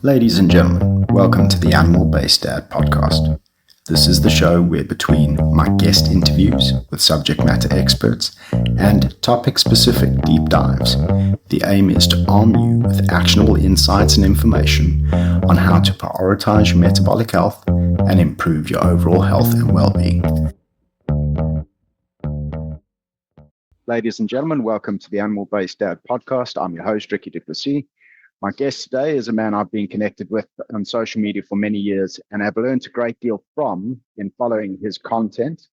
Ladies and gentlemen, welcome to the Animal-Based Dad podcast. This is the show where between my guest interviews with subject matter experts and topic-specific deep dives, the aim is to arm you with actionable insights and information on how to prioritize your metabolic health and improve your overall health and well-being. Ladies and gentlemen, welcome to the Animal-Based Dad podcast. I'm your host, Ricky Duplessis. My guest today is a man I've been connected with on social media for many years and have learned a great deal from in following his content.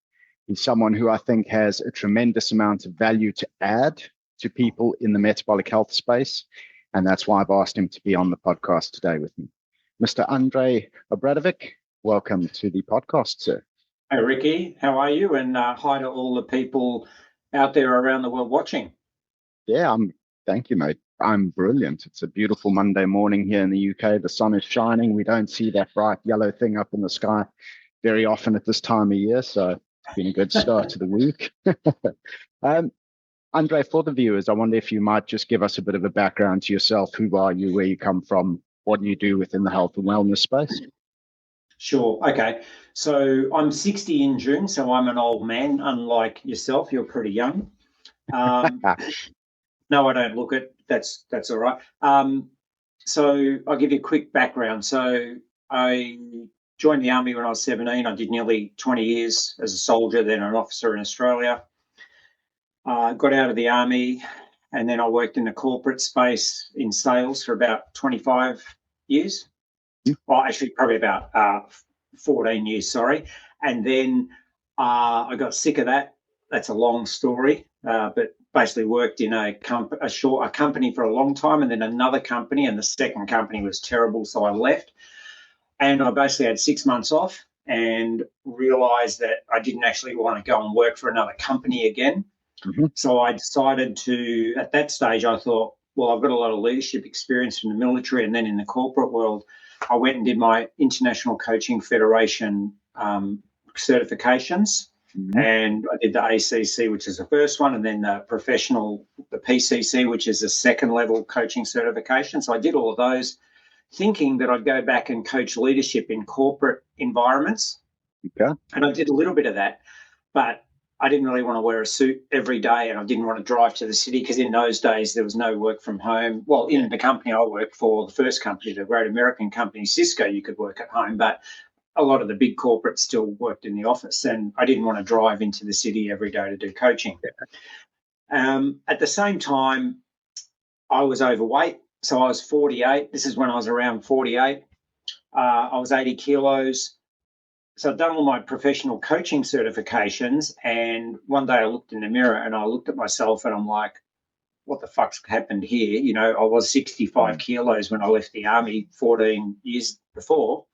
He's someone who I think has a tremendous amount of value to add to people in the metabolic health space, and that's why I've asked him to be on the podcast today with me. Mr. Andre Obradovic, welcome to the podcast, sir. Hey, Ricky, how are you? And hi to all the people out there around the world watching. Yeah, thank you, mate. I'm brilliant. It's a beautiful Monday morning here in the UK. The sun is shining. We don't see that bright yellow thing up in the sky very often at this time of year, so it's been a good start to the week. Andre, for the viewers, I wonder if you might just give us a bit of a background to yourself. Who are you, where you come from, what do you do within the health and wellness space? Sure. Okay. So I'm 60 in June, so I'm an old man, unlike yourself. You're pretty young. No, I don't look it. That's all right. So I'll give you a quick background. So I joined the Army when I was 17. I did nearly 20 years as a soldier, then an officer in Australia. Got out of the Army, and then I worked in the corporate space in sales for about 25 years. Well, actually, probably about 14 years, sorry. And then I got sick of that. That's a long story, but basically worked in a company for a long time, and then another company, and the second company was terrible, so I left. And I basically had 6 months off and realised that I didn't actually want to go and work for another company again. Mm-hmm. So I decided to, at that stage, I thought, well, I've got a lot of leadership experience in the military and then in the corporate world. I went and did my International Coaching Federation certifications. Mm-hmm. And I did the ACC, which is the first one, and then the PCC, which is the second level coaching certification. So I did all of those thinking that I'd go back and coach leadership in corporate environments. Okay. And I did a little bit of that, but I didn't really want to wear a suit every day, and I didn't want to drive to the city because in those days there was no work from home. Well, in the company I worked for, the first company, the great American company, Cisco, you could work at home, but a lot of the big corporates still worked in the office, and I didn't want to drive into the city every day to do coaching. At the same time, I was overweight, so I was 48. This is when I was around 48. I was 80 kilos. So I'd done all my professional coaching certifications, and one day I looked in the mirror and I looked at myself and I'm like, what the fuck's happened here? You know, I was 65 kilos when I left the Army 14 years before.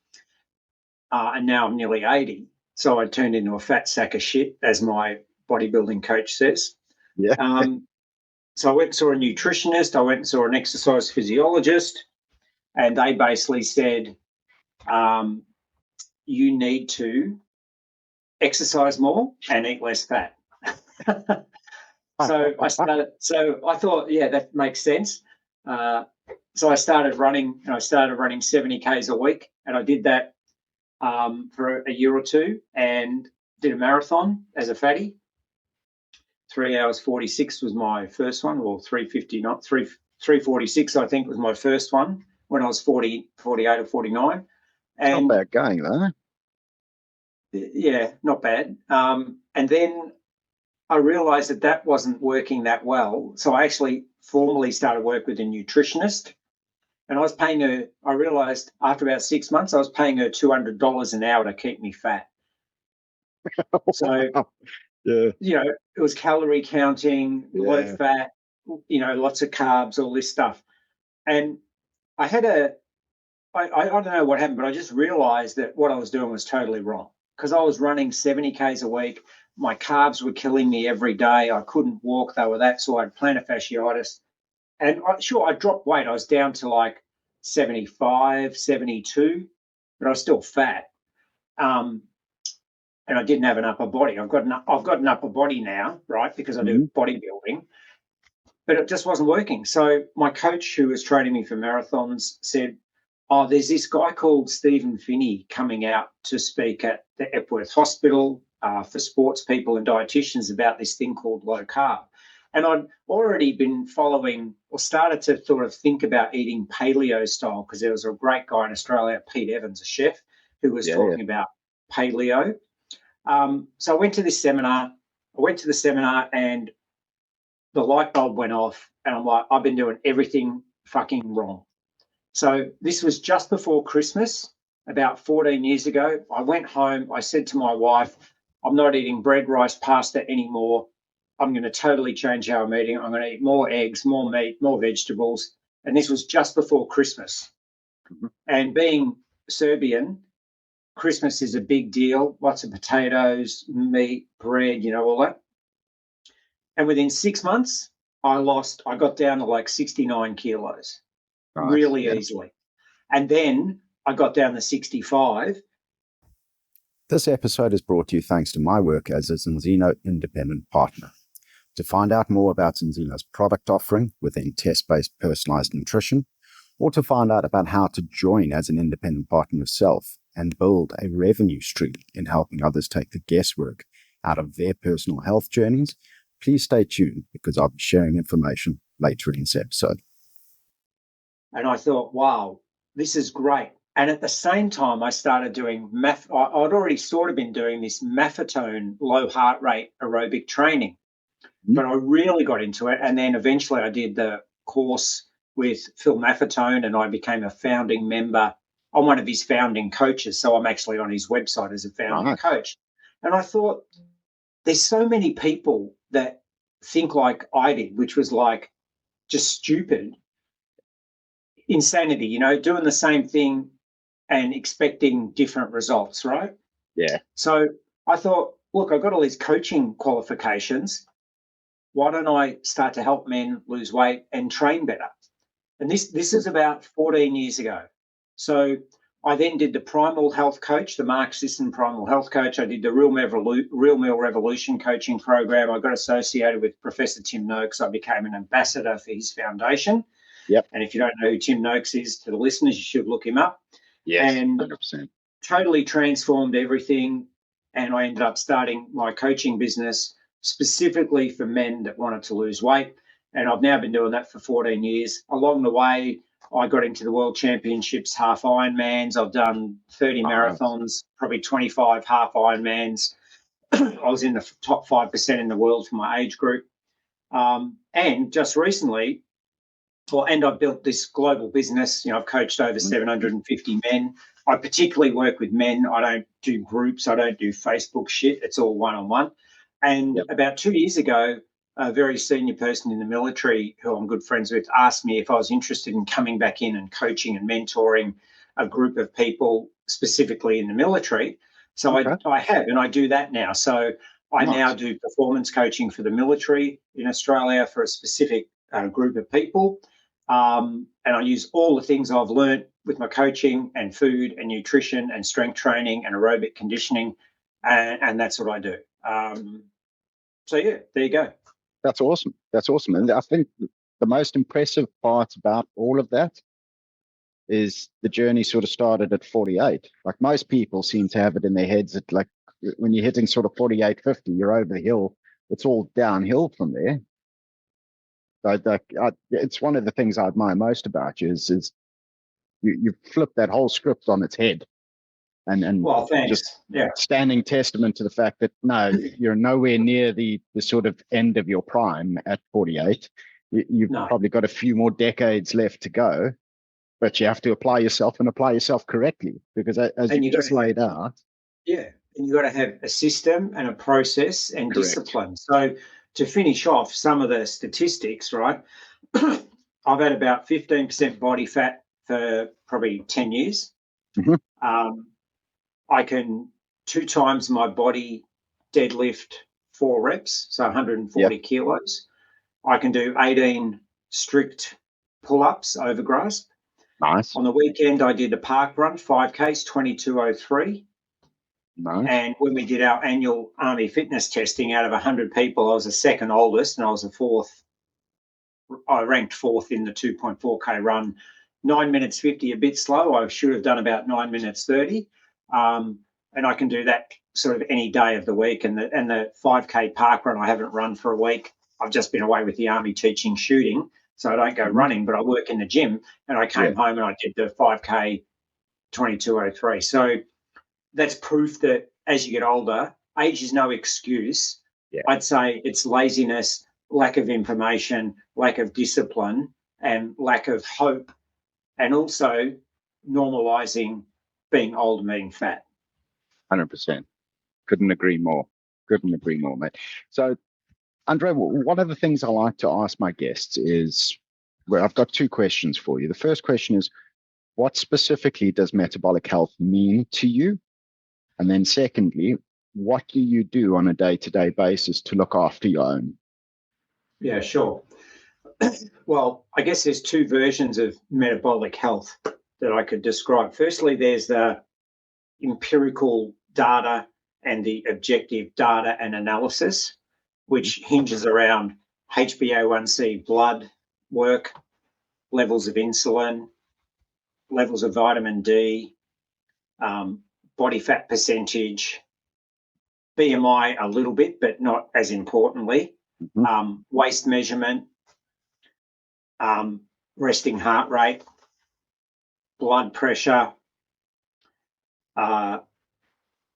And now I'm nearly 80. So I turned into a fat sack of shit, as my bodybuilding coach says. Yeah. So I went and saw a nutritionist. I went and saw an exercise physiologist, and they basically said, you need to exercise more and eat less fat. So I thought, yeah, that makes sense. So I started running, and I started running 70 Ks a week, and I did that for a year or two, and did a marathon as a fatty. 3 hours 46 was my first one, or 3:46 I think was my first one when I was 48 or 49. And not bad going though. Yeah, not bad. And then I realised that wasn't working that well, so I actually formally started work with a nutritionist. And I was paying her, I realised after about 6 months, I was paying her $200 an hour to keep me fat. So, yeah. You know, it was calorie counting, low fat, you know, lots of carbs, all this stuff. And I had I don't know what happened, but I just realised that what I was doing was totally wrong, because I was running 70 Ks a week. My carbs were killing me every day. I couldn't walk. They were that sore. I had plantar fasciitis. And I dropped weight. I was down to like 75, 72, but I was still fat. And I didn't have an upper body. I've got an upper body now, right, because I do bodybuilding, but it just wasn't working. So my coach, who was training me for marathons, said, oh, there's this guy called Stephen Finney coming out to speak at the Epworth Hospital for sports people and dietitians about this thing called low carb. And I'd already been following or started to sort of think about eating paleo style because there was a great guy in Australia, Pete Evans, a chef, who was talking about paleo. So I went to this seminar. And the light bulb went off and I'm like, I've been doing everything fucking wrong. So this was just before Christmas, about 14 years ago. I went home. I said to my wife, I'm not eating bread, rice, pasta anymore. I'm going to totally change how I'm eating. I'm going to eat more eggs, more meat, more vegetables. And this was just before Christmas. Mm-hmm. And being Serbian, Christmas is a big deal. Lots of potatoes, meat, bread, all that. And within 6 months, I got down to like 69 kilos really easily. And then I got down to 65. This episode is brought to you thanks to my work as a Zinzino independent partner. To find out more about Zinzino's product offering within test-based personalized nutrition, or to find out about how to join as an independent partner yourself and build a revenue stream in helping others take the guesswork out of their personal health journeys, please stay tuned because I'll be sharing information later in this episode. And I thought, wow, this is great. And at the same time, I started doing I'd already sort of been doing this maffetone low heart rate aerobic training, but I really got into it. And then eventually I did the course with Phil Maffetone and I became a founding member. I'm one of his founding coaches. So I'm actually on his website as a founding coach. And I thought there's so many people that think like I did, which was like just stupid. Insanity, doing the same thing and expecting different results, right? Yeah. So I thought, look, I've got all these coaching qualifications. Why don't I start to help men lose weight and train better? And this is about 14 years ago. So I then did the Primal Health Coach, the Mark Sisson Primal Health Coach. I did the Real Meal Revolution coaching program. I got associated with Professor Tim Noakes. I became an ambassador for his foundation. Yep. And if you don't know who Tim Noakes is, to the listeners, you should look him up. Yes, and 100%. Totally transformed everything. And I ended up starting my coaching business specifically for men that wanted to lose weight. And I've now been doing that for 14 years. Along the way, I got into the World Championships half Ironmans. I've done 30 marathons, probably 25 half Ironmans. I was in the top 5% in the world for my age group. And just recently, and I've built this global business. I've coached over 750 men. I particularly work with men. I don't do groups. I don't do Facebook shit. It's all one-on-one. And about 2 years ago, a very senior person in the military who I'm good friends with asked me if I was interested in coming back in and coaching and mentoring a group of people specifically in the military. So I have, and I do that now. So I now do performance coaching for the military in Australia for a specific group of people. And I use all the things I've learned with my coaching and food and nutrition and strength training and aerobic conditioning. And that's what I do. So, yeah, there you go. That's awesome. And I think the most impressive part about all of that is the journey sort of started at 48. Like most people seem to have it in their heads that like when you're hitting sort of 48, 50, you're over the hill. It's all downhill from there. It's one of the things I admire most about you is you flip that whole script on its head. And well, thanks. Just standing testament to the fact that no, you're nowhere near the sort of end of your prime at 48. You've probably got a few more decades left to go, but you have to apply yourself correctly because as you just laid out. Yeah, and you've got to have a system and a process and discipline. So to finish off some of the statistics, right, I've had about 15% body fat for probably 10 years. Mm-hmm. I can 2 times my body deadlift 4 reps, so 140 kilos. I can do 18 strict pull-ups over grasp. Nice. On the weekend, I did a park run, 5Ks, 22:03. Nice. And when we did our annual Army fitness testing, out of 100 people, I was the second oldest and I was the fourth. I ranked fourth in the 2.4K run 9 minutes 50 a bit slow. I should have done about 9 minutes 30. And I can do that sort of any day of the week. And the 5K park run I haven't run for a week. I've just been away with the army teaching shooting, so I don't go running, but I work in the gym. And I came home and I did the 5K 22:03. So that's proof that as you get older, age is no excuse. Yeah. I'd say it's laziness, lack of information, lack of discipline, and lack of hope, and also normalising being old and being fat. 100%. Couldn't agree more. Couldn't agree more, mate. So, Andre, one of the things I like to ask my guests is, well, I've got two questions for you. The first question is, what specifically does metabolic health mean to you? And then secondly, what do you do on a day-to-day basis to look after your own? Yeah, sure. Well, I guess there's two versions of metabolic health that I could describe. Firstly, there's the empirical data and the objective data and analysis, which hinges around HbA1c blood work, levels of insulin, levels of vitamin D, body fat percentage, BMI a little bit, but not as importantly, waist measurement, resting heart rate, blood pressure,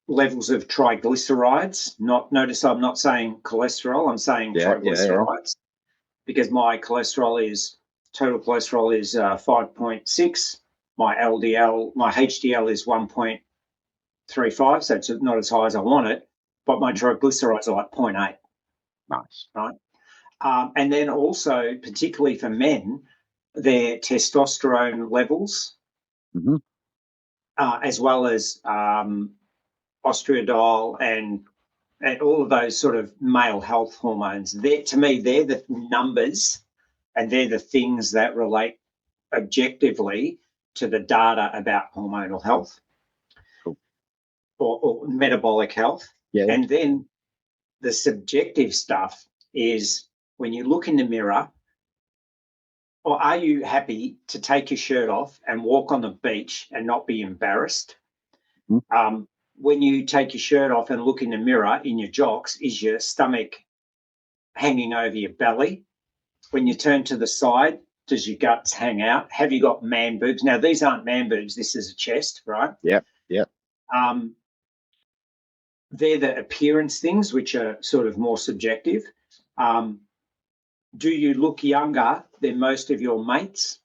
levels of triglycerides. Notice I'm not saying cholesterol, I'm saying triglycerides, because my total cholesterol is 5.6. My HDL is 1.35, so it's not as high as I want it, but my triglycerides are like 0.8. Nice. Right. And then also, particularly for men, their testosterone levels, as well as estradiol and all of those sort of male health hormones. To me, they're the numbers and they're the things that relate objectively to the data about hormonal health or metabolic health. Yeah. And then the subjective stuff is when you look in the mirror, or are you happy to take your shirt off and walk on the beach and not be embarrassed? When you take your shirt off and look in the mirror in your jocks, is your stomach hanging over your belly? When you turn to the side, does your guts hang out? Have you got man boobs? Now, these aren't man boobs. This is a chest, right? Yeah. They're the appearance things, which are sort of more subjective. Do you look younger than most of your mates?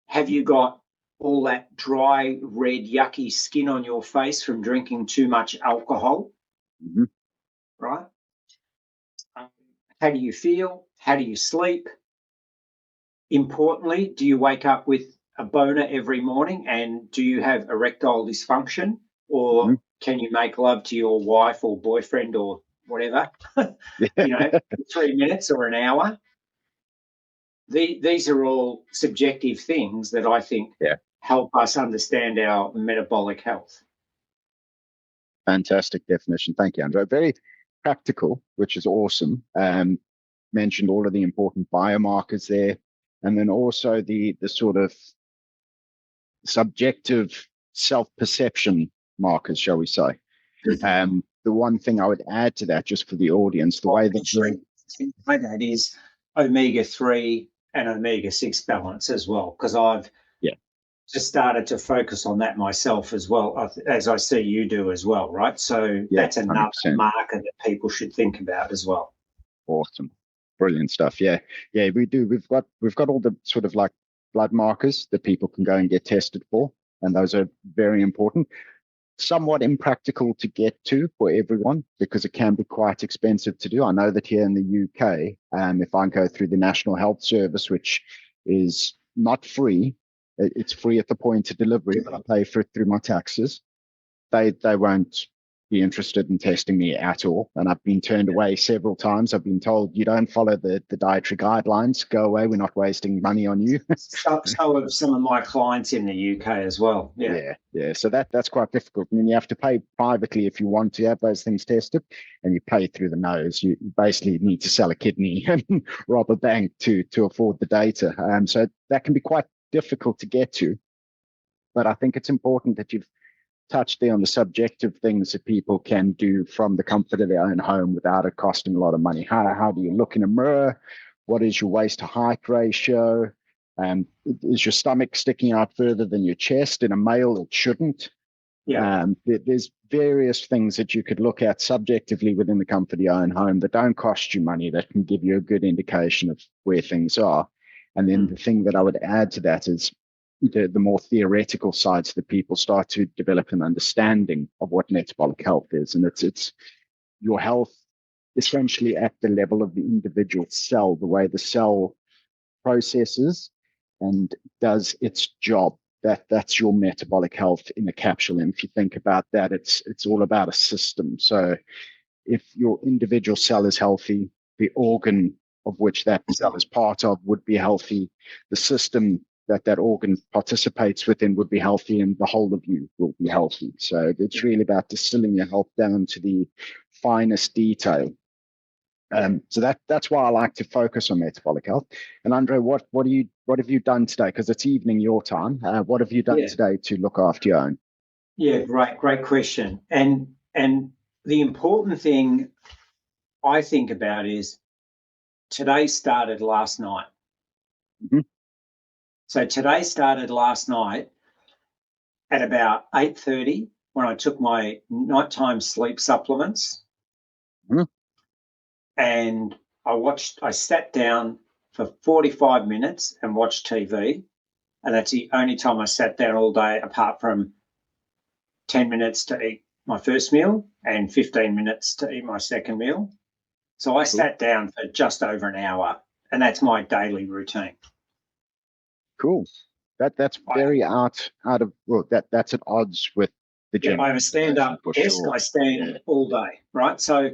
Have you got all that dry, red, yucky skin on your face from drinking too much alcohol? Right? How do you feel? How do you sleep? Importantly, do you wake up with a boner every morning, and do you have erectile dysfunction, or can you make love to your wife or boyfriend or whatever, 3 minutes or an hour? These are all subjective things that I think help us understand our metabolic health. Fantastic definition. Thank you, Andre. Very practical, which is awesome. Mentioned all of the important biomarkers there, and then also the sort of subjective self-perception markers, shall we say. The one thing I would add to that, just for the audience, the way that is omega-3 and omega-6 balance as well, because I've just started to focus on that myself as well, as I see you do as well, right? So that's another 100%. Marker that people should think about as well. Awesome. Brilliant stuff. Yeah, we do. We've got all the sort of like blood markers that people can go and get tested for, and those are very important. Somewhat impractical to get to for everyone because it can be quite expensive to do. I know that here in the UK, if I go through the National Health Service, which is not free, it's free at the point of delivery, but I pay for it through my taxes. They won't be interested in testing me at all. And I've been turned away several times. I've been told, you don't follow the dietary guidelines, go away, we're not wasting money on you. So have some of my clients in the UK as well. Yeah. So that's quite difficult. I mean, you have to pay privately if you want to have those things tested, and you pay through the nose. You basically need to sell a kidney and rob a bank to afford the data. So that can be quite difficult to get to. But I think it's important that you've touched there on the subjective things that people can do from the comfort of their own home without it costing a lot of money. How do you look in a mirror? What is your waist to height ratio? Is your stomach sticking out further than your chest? In a male, it shouldn't. Yeah. There's various things that you could look at subjectively within the comfort of your own home that don't cost you money, that can give you a good indication of where things are. And then the thing that I would add to that is the more theoretical sides that people start to develop an understanding of what metabolic health is. And it's your health essentially at the level of the individual cell, the way the cell processes and does its job. That's your metabolic health in a capsule. And if you think about that, it's all about a system. So if your individual cell is healthy, the organ of which that cell is part of would be healthy. The system that organ participates within would be healthy, and the whole of you will be healthy. So it's really about distilling your health down to the finest detail. So that's why I like to focus on metabolic health. And Andre, what have you done today? Because it's evening your time. What have you done today to look after your own? Yeah, great question. And the important thing I think about is today started last night. Mm-hmm. So today started last night at about 8:30 when I took my nighttime sleep supplements. Mm-hmm. And I sat down for 45 minutes and watched TV. And that's the only time I sat down all day, apart from 10 minutes to eat my first meal and 15 minutes to eat my second meal. So I sat down for just over an hour, and that's my daily routine. Cool. That's very out of that's at odds with the gym. Yeah, I have a stand-up desk. Sure. I stand all day, right? So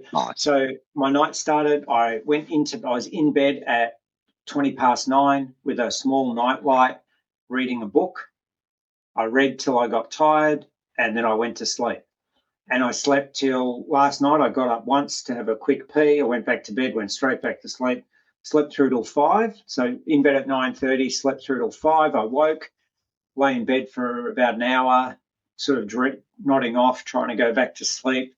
my night started. I was in bed at 9:20 with a small nightlight, reading a book. I read till I got tired, and then I went to sleep. And I slept till last night. I got up once to have a quick pee. I went back to bed, went straight back to sleep, slept through till 5. So in bed at 9:30, slept through till 5. I woke, lay in bed for about an hour, sort of nodding off, trying to go back to sleep.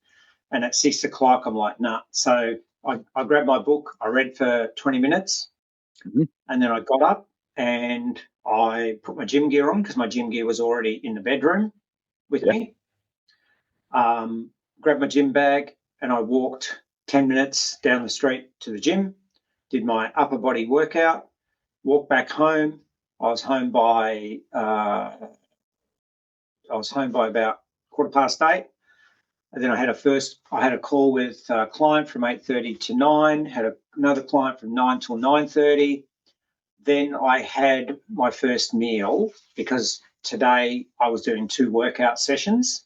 And at 6 o'clock, I'm like, nah. So I grabbed my book. I read for 20 minutes. Mm-hmm. And then I got up and I put my gym gear on because my gym gear was already in the bedroom with me. Grabbed my gym bag and I walked 10 minutes down the street to the gym, did my upper body workout, walked back home. I was home by about 8:15. And then I had a call with a client from 8:30 to 9, had another client from 9 till 9:30. Then I had my first meal because today I was doing 2 workout sessions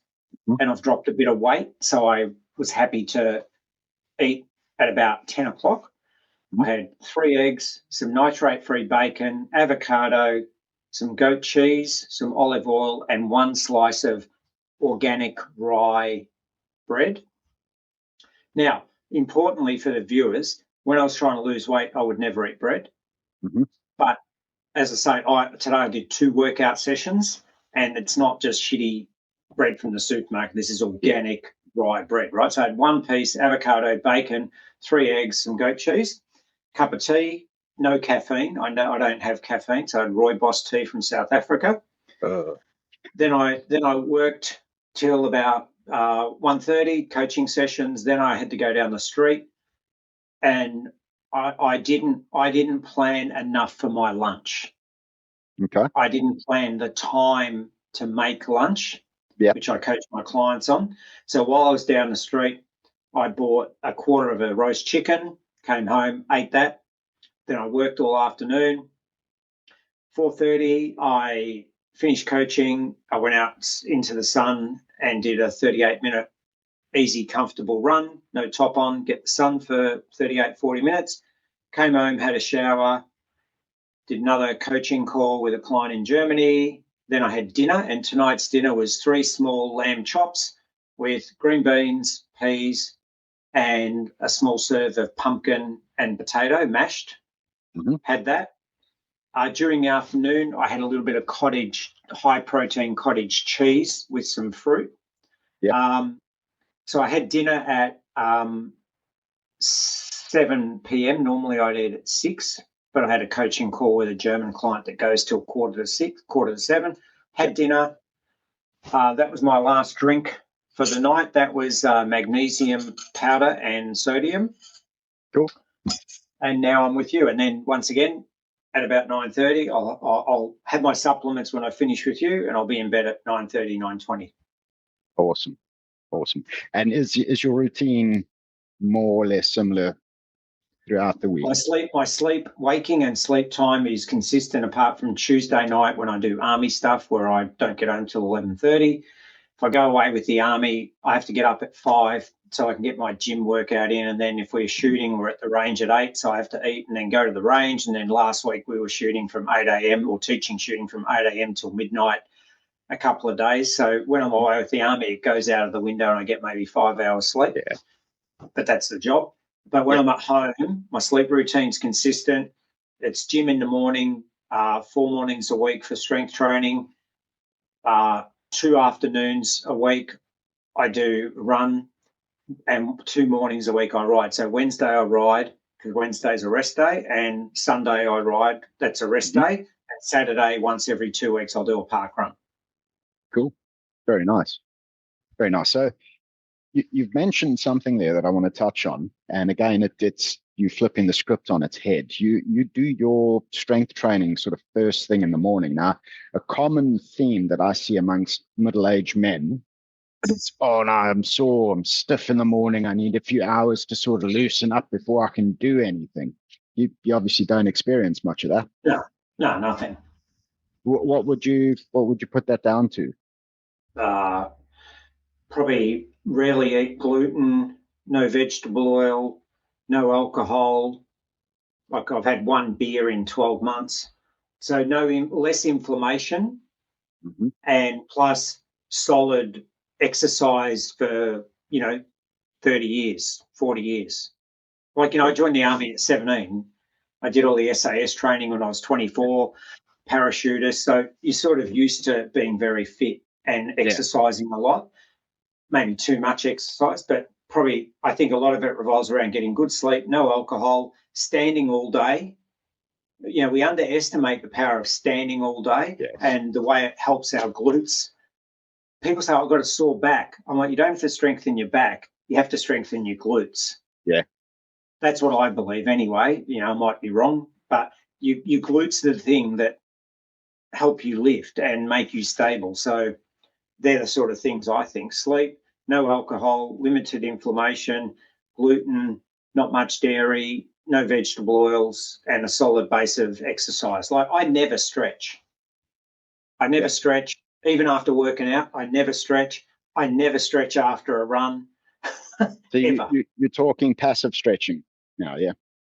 and I've dropped a bit of weight. So I was happy to eat at about 10 o'clock. I had 3 eggs, some nitrate-free bacon, avocado, some goat cheese, some olive oil, and 1 slice of organic rye bread. Now, importantly for the viewers, when I was trying to lose weight, I would never eat bread. Mm-hmm. But as I say, today I did 2 workout sessions, and it's not just shitty bread from the supermarket. This is organic rye bread, right? So I had 1 piece, avocado, bacon, 3 eggs, some goat cheese, cup of tea, no caffeine. I know I don't have caffeine, so I had rooibos tea from South Africa. Then I worked till about 1:30, coaching sessions. Then I had to go down the street, and I didn't plan enough for my lunch. Okay. I didn't plan the time to make lunch, which I coach my clients on. So while I was down the street, I bought a quarter of a roast chicken, came home, ate that. Then I worked all afternoon. 4:30, I finished coaching. I went out into the sun and did a 38-minute easy, comfortable run, no top on, get the sun for 38, 40 minutes. Came home, had a shower, did another coaching call with a client in Germany. Then I had dinner, and tonight's dinner was 3 small lamb chops with green beans, peas, and a small serve of pumpkin and potato mashed. Mm-hmm. Had that. During the afternoon, I had a little bit of high protein cottage cheese with some fruit. Yeah. So I had dinner at 7 p.m. Normally I'd eat at 6, but I had a coaching call with a German client that goes till 6:45, 6:45, 7. Had dinner. That was my last drink for the night. That was magnesium powder and sodium. Cool. And now I'm with you. And then once again, at about 9:30, I'll have my supplements when I finish with you, and I'll be in bed at 9:30, 9:20. Awesome. And is your routine more or less similar throughout the week? My sleep, waking and sleep time is consistent, apart from Tuesday night when I do army stuff where I don't get home till 11:30. If I go away with the army, I have to get up at 5 so I can get my gym workout in. And then if we're shooting, we're at the range at 8, so I have to eat and then go to the range. And then last week we were shooting from 8 a.m. or teaching shooting from 8 a.m. till midnight a couple of days. So when I'm away with the army, it goes out of the window and I get maybe 5 hours sleep. Yeah. But that's the job. But when I'm at home, my sleep routine's consistent. It's gym in the morning, 4 mornings a week for strength training, 2 afternoons a week I do run, and 2 mornings a week I ride. So Wednesday I ride because Wednesday's a rest day, and Sunday I ride. That's a rest day. And Saturday, once every 2 weeks, I'll do a park run. Cool. Very nice. So you've mentioned something there that I want to touch on. And again, it's you flipping the script on its head. You do your strength training sort of first thing in the morning. Now, a common theme that I see amongst middle-aged men is, oh no, I'm sore, I'm stiff in the morning, I need a few hours to sort of loosen up before I can do anything. You obviously don't experience much of that. No, nothing. What would you put that down to? Probably rarely eat gluten, no vegetable oil, no alcohol. Like I've had 1 beer in 12 months. So less inflammation, and plus solid exercise for, 30 years, 40 years. Like, I joined the army at 17. I did all the SAS training when I was 24, parachutist. So you're sort of used to being very fit and exercising a lot. Maybe too much exercise, but probably I think a lot of it revolves around getting good sleep, no alcohol, standing all day. We underestimate the power of standing all day and the way it helps our glutes. People say, I've got a sore back. I'm like, you don't have to strengthen your back. You have to strengthen your glutes. Yeah. That's what I believe anyway. I might be wrong, but your glutes are the thing that help you lift and make you stable. So they're the sort of things I think. Sleep, no alcohol, limited inflammation, gluten, not much dairy, no vegetable oils, and a solid base of exercise. Like, I never stretch. Stretch. Even after working out, I never stretch. I never stretch after a run. So you're talking passive stretching now, yeah?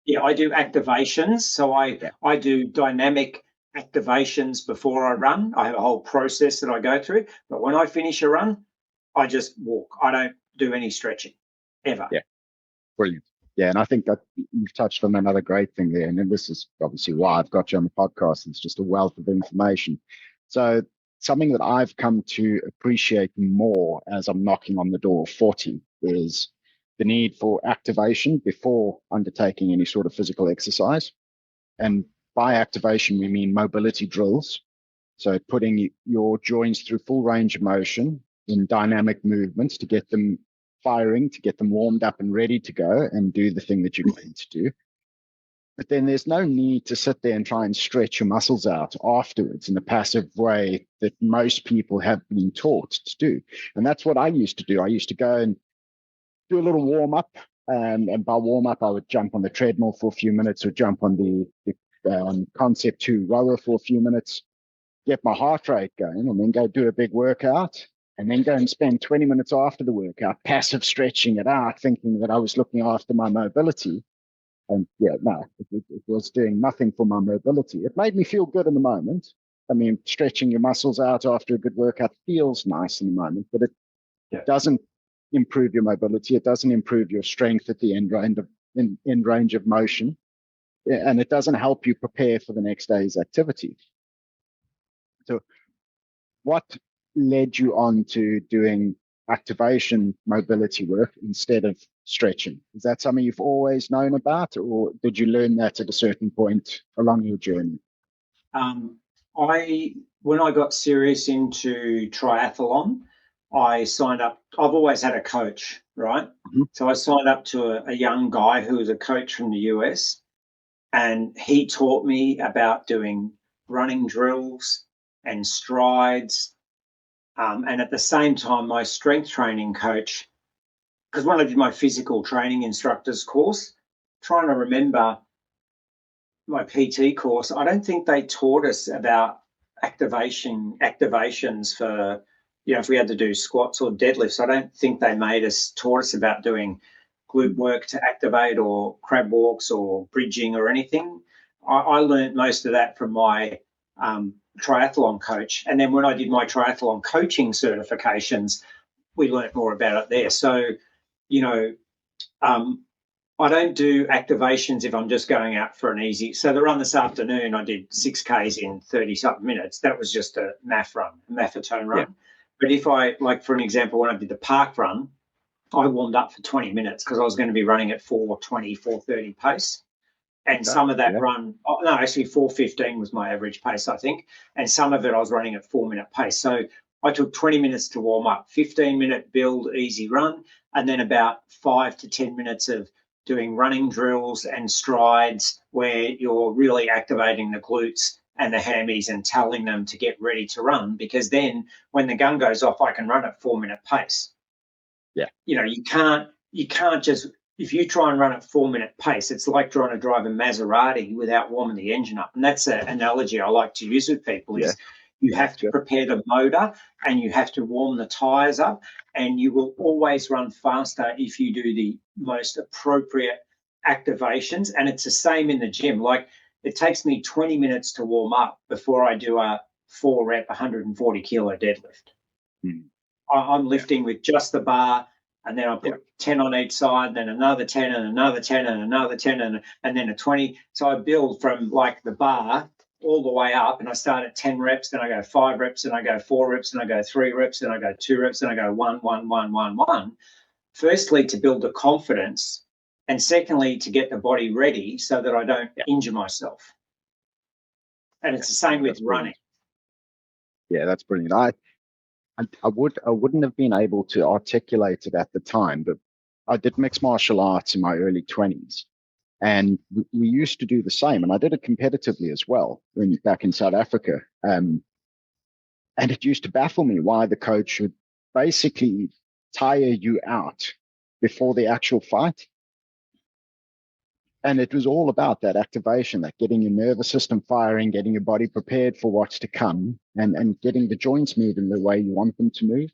Yeah, I do activations. So I do dynamic activations before I run. I have a whole process that I go through. But when I finish a run, I just walk. I don't do any stretching ever. Yeah, brilliant. Yeah, and I think that you've touched on another great thing there. And then this is obviously why I've got you on the podcast. It's just a wealth of information. So something that I've come to appreciate more as I'm knocking on the door of 40 is the need for activation before undertaking any sort of physical exercise. And by activation, we mean mobility drills. So putting your joints through full range of motion in dynamic movements to get them firing, to get them warmed up and ready to go and do the thing that you're going to do. But then there's no need to sit there and try and stretch your muscles out afterwards in the passive way that most people have been taught to do. And that's what I used to do. I used to go and do a little warm up. And by warm up, I would jump on the treadmill for a few minutes or jump on the Concept 2 rower for a few minutes, get my heart rate going, and then go do a big workout. And then go and spend 20 minutes after the workout, passive stretching it out, thinking that I was looking after my mobility. And it was doing nothing for my mobility. It made me feel good in the moment. I mean, stretching your muscles out after a good workout feels nice in the moment, but it doesn't improve your mobility. It doesn't improve your strength at the end range of motion. and it doesn't help you prepare for the next day's activity. So what led you on to doing activation mobility work instead of stretching? Is that something you've always known about, or did you learn that at a certain point along your journey? When I got serious into triathlon, I signed up. I've always had a coach, right? Mm-hmm. So I signed up to a young guy who was a coach from the US, and he taught me about doing running drills and strides. And at the same time, my strength training coach, because when I did my physical training instructor's course, trying to remember my PT course, I don't think they taught us about activations for, if we had to do squats or deadlifts. I don't think they taught us about doing glute work to activate or crab walks or bridging or anything. I learned most of that from my triathlon coach. And then when I did my triathlon coaching certifications, we learned more about it there. So, I don't do activations if I'm just going out for an easy. So the run this afternoon, I did 6Ks in 30-something minutes. That was just a maffetone run. Yeah. But if I, like for an example, when I did the park run, I warmed up for 20 minutes because I was going to be running at 4:20, 4:30 pace. And some of that run, actually 4:15 was my average pace, I think. And some of it I was running at 4-minute pace. So I took 20 minutes to warm up, 15-minute build, easy run, and then about 5 to 10 minutes of doing running drills and strides where you're really activating the glutes and the hammies and telling them to get ready to run, because then when the gun goes off, I can run at 4-minute pace. Yeah. You can't just, if you try and run at 4-minute pace, it's like trying to drive a Maserati without warming the engine up. And that's an analogy I like to use with people is you have to prepare the motor and you have to warm the tires up, and you will always run faster if you do the most appropriate activations. And it's the same in the gym. Like it takes me 20 minutes to warm up before I do a 4-rep, 140 kilo deadlift. I'm lifting with just the bar, and then I put 10 on each side, then another 10 and another 10 and another 10 and then a 20. So I build from like the bar all the way up, and I start at 10 reps, then I go 5 reps, and I go 4 reps, and I go 3 reps, and I go 2 reps, and I go 1, 1, 1, 1, 1. Firstly, to build the confidence, and secondly, to get the body ready so that I don't injure myself. And it's the same with running. Yeah, that's brilliant. I wouldn't have been able to articulate it at the time, but I did mixed martial arts in my early 20s. And we used to do the same. And I did it competitively as well back in South Africa. And it used to baffle me why the coach would basically tire you out before the actual fight. And it was all about that activation, that getting your nervous system firing, getting your body prepared for what's to come, and getting the joints moving the way you want them to move.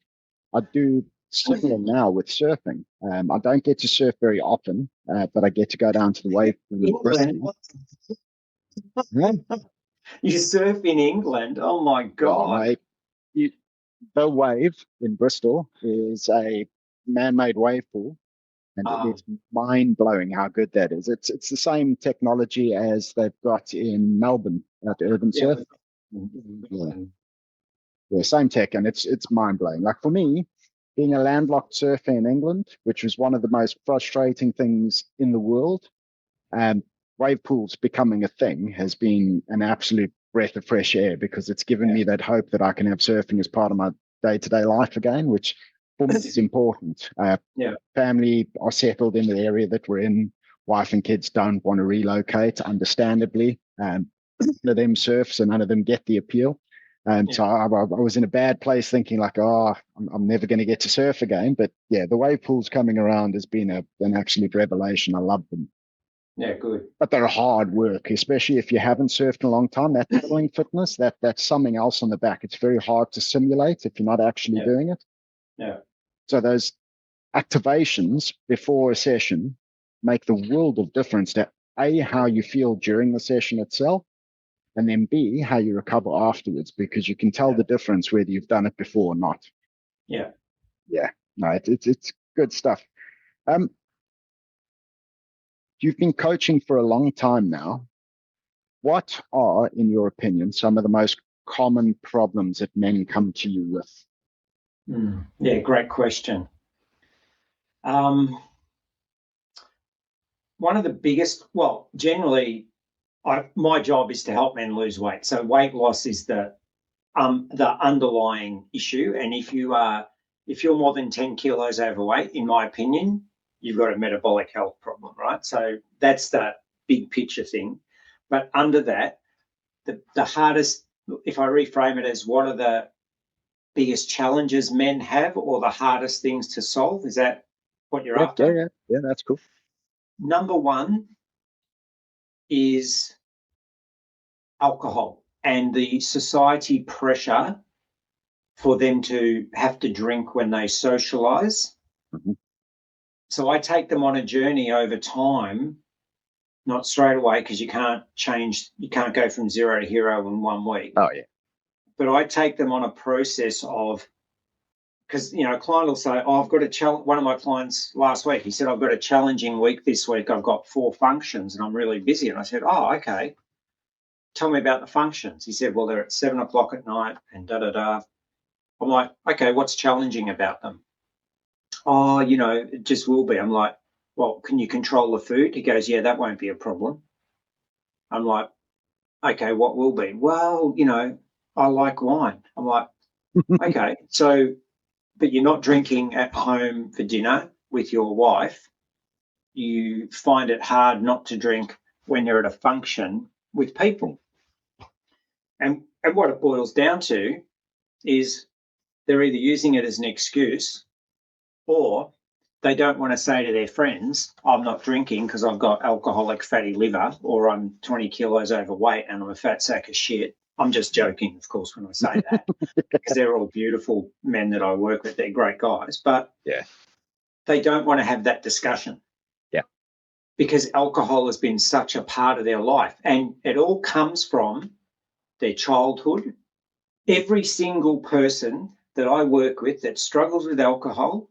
I do similar now with surfing. I don't get to surf very often, but I get to go down to the wave pool in Bristol. You surf in England? Oh my God. The wave in Bristol is a man-made wave pool. And it's mind-blowing how good that is. It's the same technology as they've got in Melbourne at Urban Surf. Yeah, same tech, and it's mind-blowing. Like for me, being a landlocked surfer in England, which was one of the most frustrating things in the world, wave pools becoming a thing has been an absolute breath of fresh air, because it's given me that hope that I can have surfing as part of my day-to-day life again, which for me is important. Family are settled in the area that we're in. Wife and kids don't want to relocate, understandably. None of them surf, so none of them get the appeal. So I was in a bad place thinking like, I'm never going to get to surf again. But yeah, the wave pools coming around has been an absolute revelation. I love them. Yeah, good. But they're hard work, especially if you haven't surfed in a long time. That paddling fitness, that's something else on the back. It's very hard to simulate if you're not actually doing it. Yeah. So those activations before a session make the world of difference to A, how you feel during the session itself, and then B, how you recover afterwards, because you can tell the difference whether you've done it before or not. Yeah. Yeah. No, it's good stuff. You've been coaching for a long time now. What are, in your opinion, some of the most common problems that men come to you with? Yeah, great question. One of the biggest, well, generally, my job is to help men lose weight. So weight loss is the underlying issue. And if you're more than 10 kilos overweight, in my opinion, you've got a metabolic health problem, right? So that's the big picture thing. But under that, the hardest, if I reframe it as what are the biggest challenges men have or the hardest things to solve, is that what you're after? Yeah, that's cool. Number one is alcohol and the society pressure for them to have to drink when they socialize. Mm-hmm. So I take them on a journey over time, not straight away, because you can't go from zero to hero in 1 week. Oh, yeah. But I take them on a process of, because, a client will say, I've got a challenge. One of my clients last week, he said, I've got a challenging week this week. I've got 4 functions and I'm really busy. And I said, oh, okay. Tell me about the functions. He said, well, they're at 7:00 at night and da-da-da. I'm like, okay, what's challenging about them? Oh, it just will be. I'm like, well, can you control the food? He goes, yeah, that won't be a problem. I'm like, okay, what will be? Well, I like wine. I'm like, okay, so, but you're not drinking at home for dinner with your wife. You find it hard not to drink when you're at a function with people. And what it boils down to is they're either using it as an excuse or they don't want to say to their friends, I'm not drinking because I've got alcoholic fatty liver or I'm 20 kilos overweight and I'm a fat sack of shit. I'm just joking, of course, when I say that, because they're all beautiful men that I work with. They're great guys, but they don't want to have that discussion. Yeah. Because alcohol has been such a part of their life and it all comes from their childhood. Every single person that I work with that struggles with alcohol,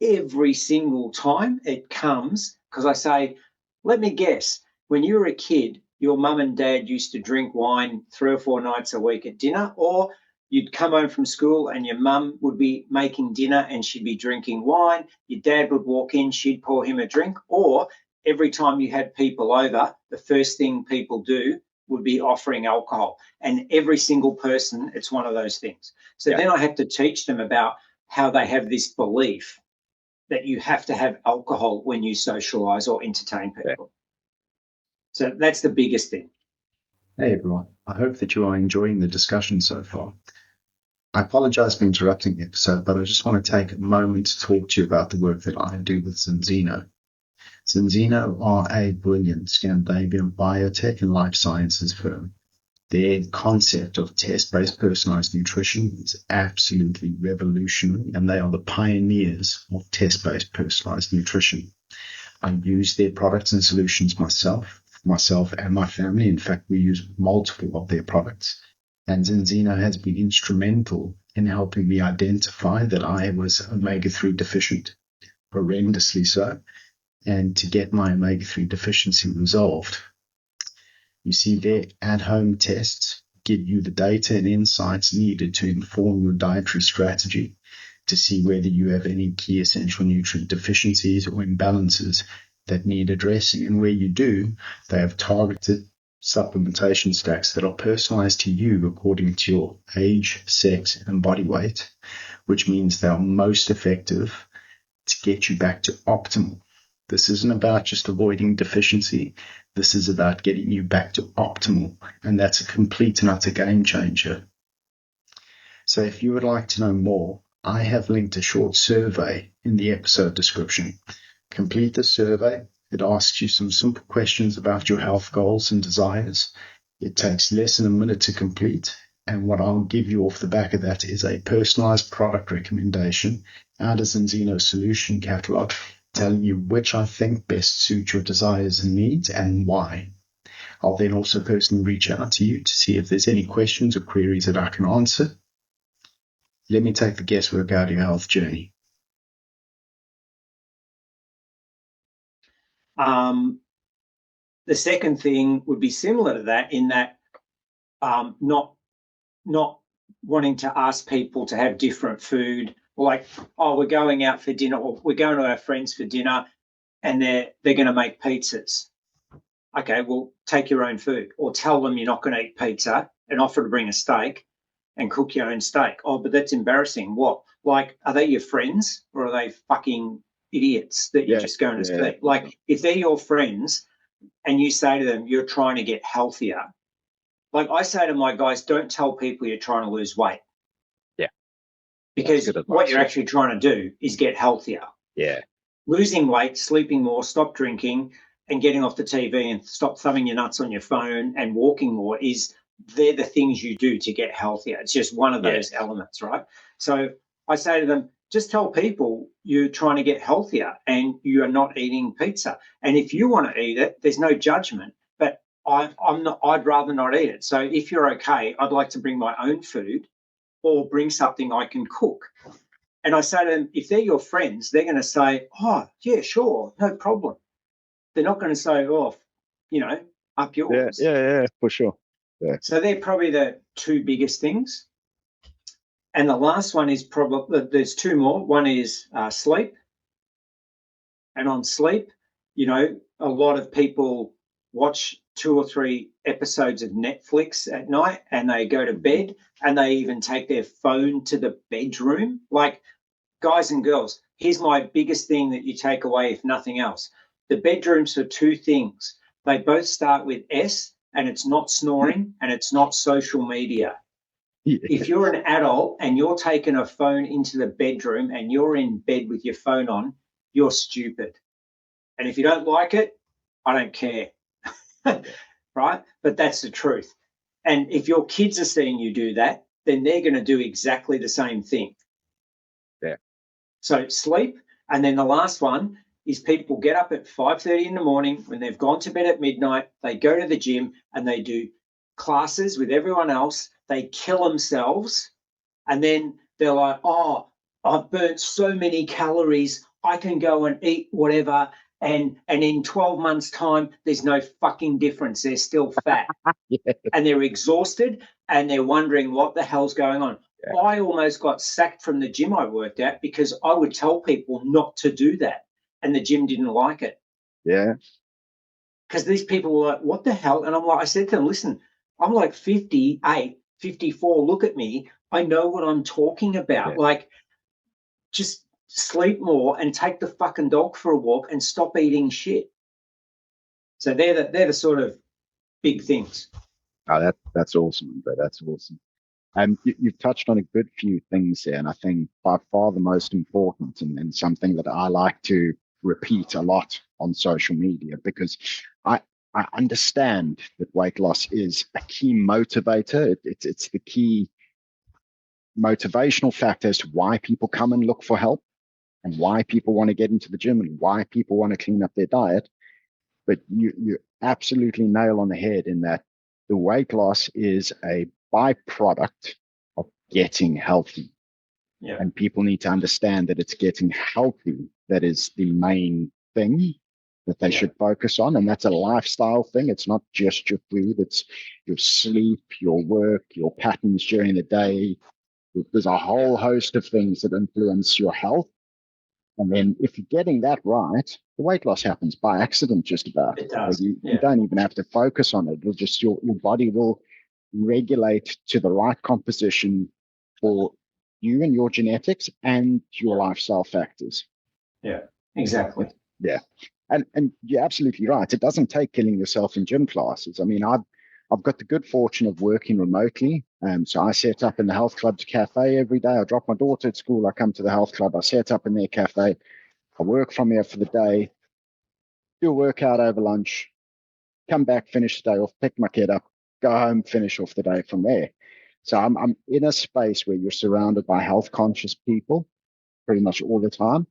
every single time it comes, because I say, let me guess, when you were a kid, your mum and dad used to drink wine 3 or 4 nights a week at dinner, or you'd come home from school and your mum would be making dinner and she'd be drinking wine. Your dad would walk in, she'd pour him a drink, or every time you had people over, the first thing people do would be offering alcohol. And every single person, it's one of those things. So then I have to teach them about how they have this belief that you have to have alcohol when you socialize or entertain people. So that's the biggest thing. Hey everyone, I hope that you are enjoying the discussion so far. I apologize for interrupting the episode, but I just want to take a moment to talk to you about the work that I do with Zinzino. Zinzino are a brilliant Scandinavian biotech and life sciences firm. Their concept of test-based personalized nutrition is absolutely revolutionary, and they are the pioneers of test-based personalized nutrition. I use their products and solutions myself and my family. In fact, we use multiple of their products. And Zinzino has been instrumental in helping me identify that I was omega-3 deficient, horrendously so, and to get my omega-3 deficiency resolved. You see, their at-home tests give you the data and insights needed to inform your dietary strategy to see whether you have any key essential nutrient deficiencies or imbalances that need addressing. And where you do, they have targeted supplementation stacks that are personalized to you according to your age, sex, and body weight, which means they are most effective to get you back to optimal. This isn't about just avoiding deficiency. This is about getting you back to optimal, and that's a complete and utter game changer. So if you would like to know more, I have linked a short survey in the episode description. Complete the survey. It asks you some simple questions about your health goals and desires. It takes less than a minute to complete, and what I'll give you off the back of that is a personalized product recommendation out of Zinzino solution catalog, telling you which I think best suit your desires and needs and why. I'll then also personally reach out to you to see if there's any questions or queries that I can answer. Let me take the guesswork out of your health journey. The second thing would be similar to that, in that not wanting to ask people to have different food, like, oh, we're going out for dinner, or we're going to our friends for dinner, and they're going to make pizzas. Okay, well, take your own food, or tell them you're not going to eat pizza and offer to bring a steak and cook your own steak. Oh, but that's embarrassing. What? Like, are they your friends, or are they fucking idiots that you're just going to see? Like, if they're your friends and you say to them, you're trying to get healthier, like I say to my guys, don't tell people you're trying to lose weight. Yeah. Because what you're actually trying to do is get healthier. Yeah. Losing weight, sleeping more, stop drinking, and getting off the TV and stop thumbing your nuts on your phone and walking more, they're the things you do to get healthier. It's just one of those elements, right? So I say to them, just tell people you're trying to get healthier and you are not eating pizza. And if you want to eat it, there's no judgment, but I'd rather not eat it. So if you're okay, I'd like to bring my own food or bring something I can cook. And I say to them, if they're your friends, they're going to say, oh, yeah, sure, no problem. They're not going to say, oh, up yours. Yeah, for sure. Yeah. So they're probably the two biggest things. And the last one is probably, there's two more. One is sleep. And on sleep, a lot of people watch 2 or 3 episodes of Netflix at night and they go to bed and they even take their phone to the bedroom. Like, guys and girls, here's my biggest thing that you take away, if nothing else. The bedrooms are 2 things. They both start with S, and it's not snoring and it's not social media. Yeah. If you're an adult and you're taking a phone into the bedroom and you're in bed with your phone on, you're stupid. And if you don't like it, I don't care. Right? But that's the truth. And if your kids are seeing you do that, then they're going to do exactly the same thing. Yeah. So sleep. And then the last one is people get up at 5:30 in the morning when they've gone to bed at midnight. They go to the gym and they do classes with everyone else. They kill themselves. And then they're like, oh, I've burnt so many calories. I can go and eat whatever. And in 12 months' time, there's no fucking difference. They're still fat. Yeah. And they're exhausted and they're wondering what the hell's going on. Yeah. I almost got sacked from the gym I worked at because I would tell people not to do that. And the gym didn't like it. Yeah. Because these people were like, what the hell? And I said to them, listen, I'm like 58, 54. Look at me. I know what I'm talking about. Yeah. Like, just sleep more and take the fucking dog for a walk and stop eating shit. So they're the sort of big things. Oh, that's awesome, but that's awesome. You've touched on a good few things there, and I think by far the most important and something that I like to repeat a lot on social media, because I understand that weight loss is a key motivator. It's the key motivational factor as to why people come and look for help and why people want to get into the gym and why people want to clean up their diet. But you absolutely nail on the head in that the weight loss is a byproduct of getting healthy. Yeah. And people need to understand that it's getting healthy that is the main thing that they should focus on. And that's a lifestyle thing. It's not just your food. It's your sleep, your work, your patterns during the day. There's a whole host of things that influence your health. And then if you're getting that right, the weight loss happens by accident just about. It does. You don't even have to focus on it. It'll just your body will regulate to the right composition for you and your genetics and your lifestyle factors. Yeah, exactly. Yeah. And you're absolutely right. It doesn't take killing yourself in gym classes. I mean, I've got the good fortune of working remotely. So I set up in the health club's cafe every day. I drop my daughter at school. I come to the health club. I set up in their cafe. I work from there for the day, do a workout over lunch, come back, finish the day off, pick my kid up, go home, finish off the day from there. So I'm in a space where you're surrounded by health conscious people pretty much all the time.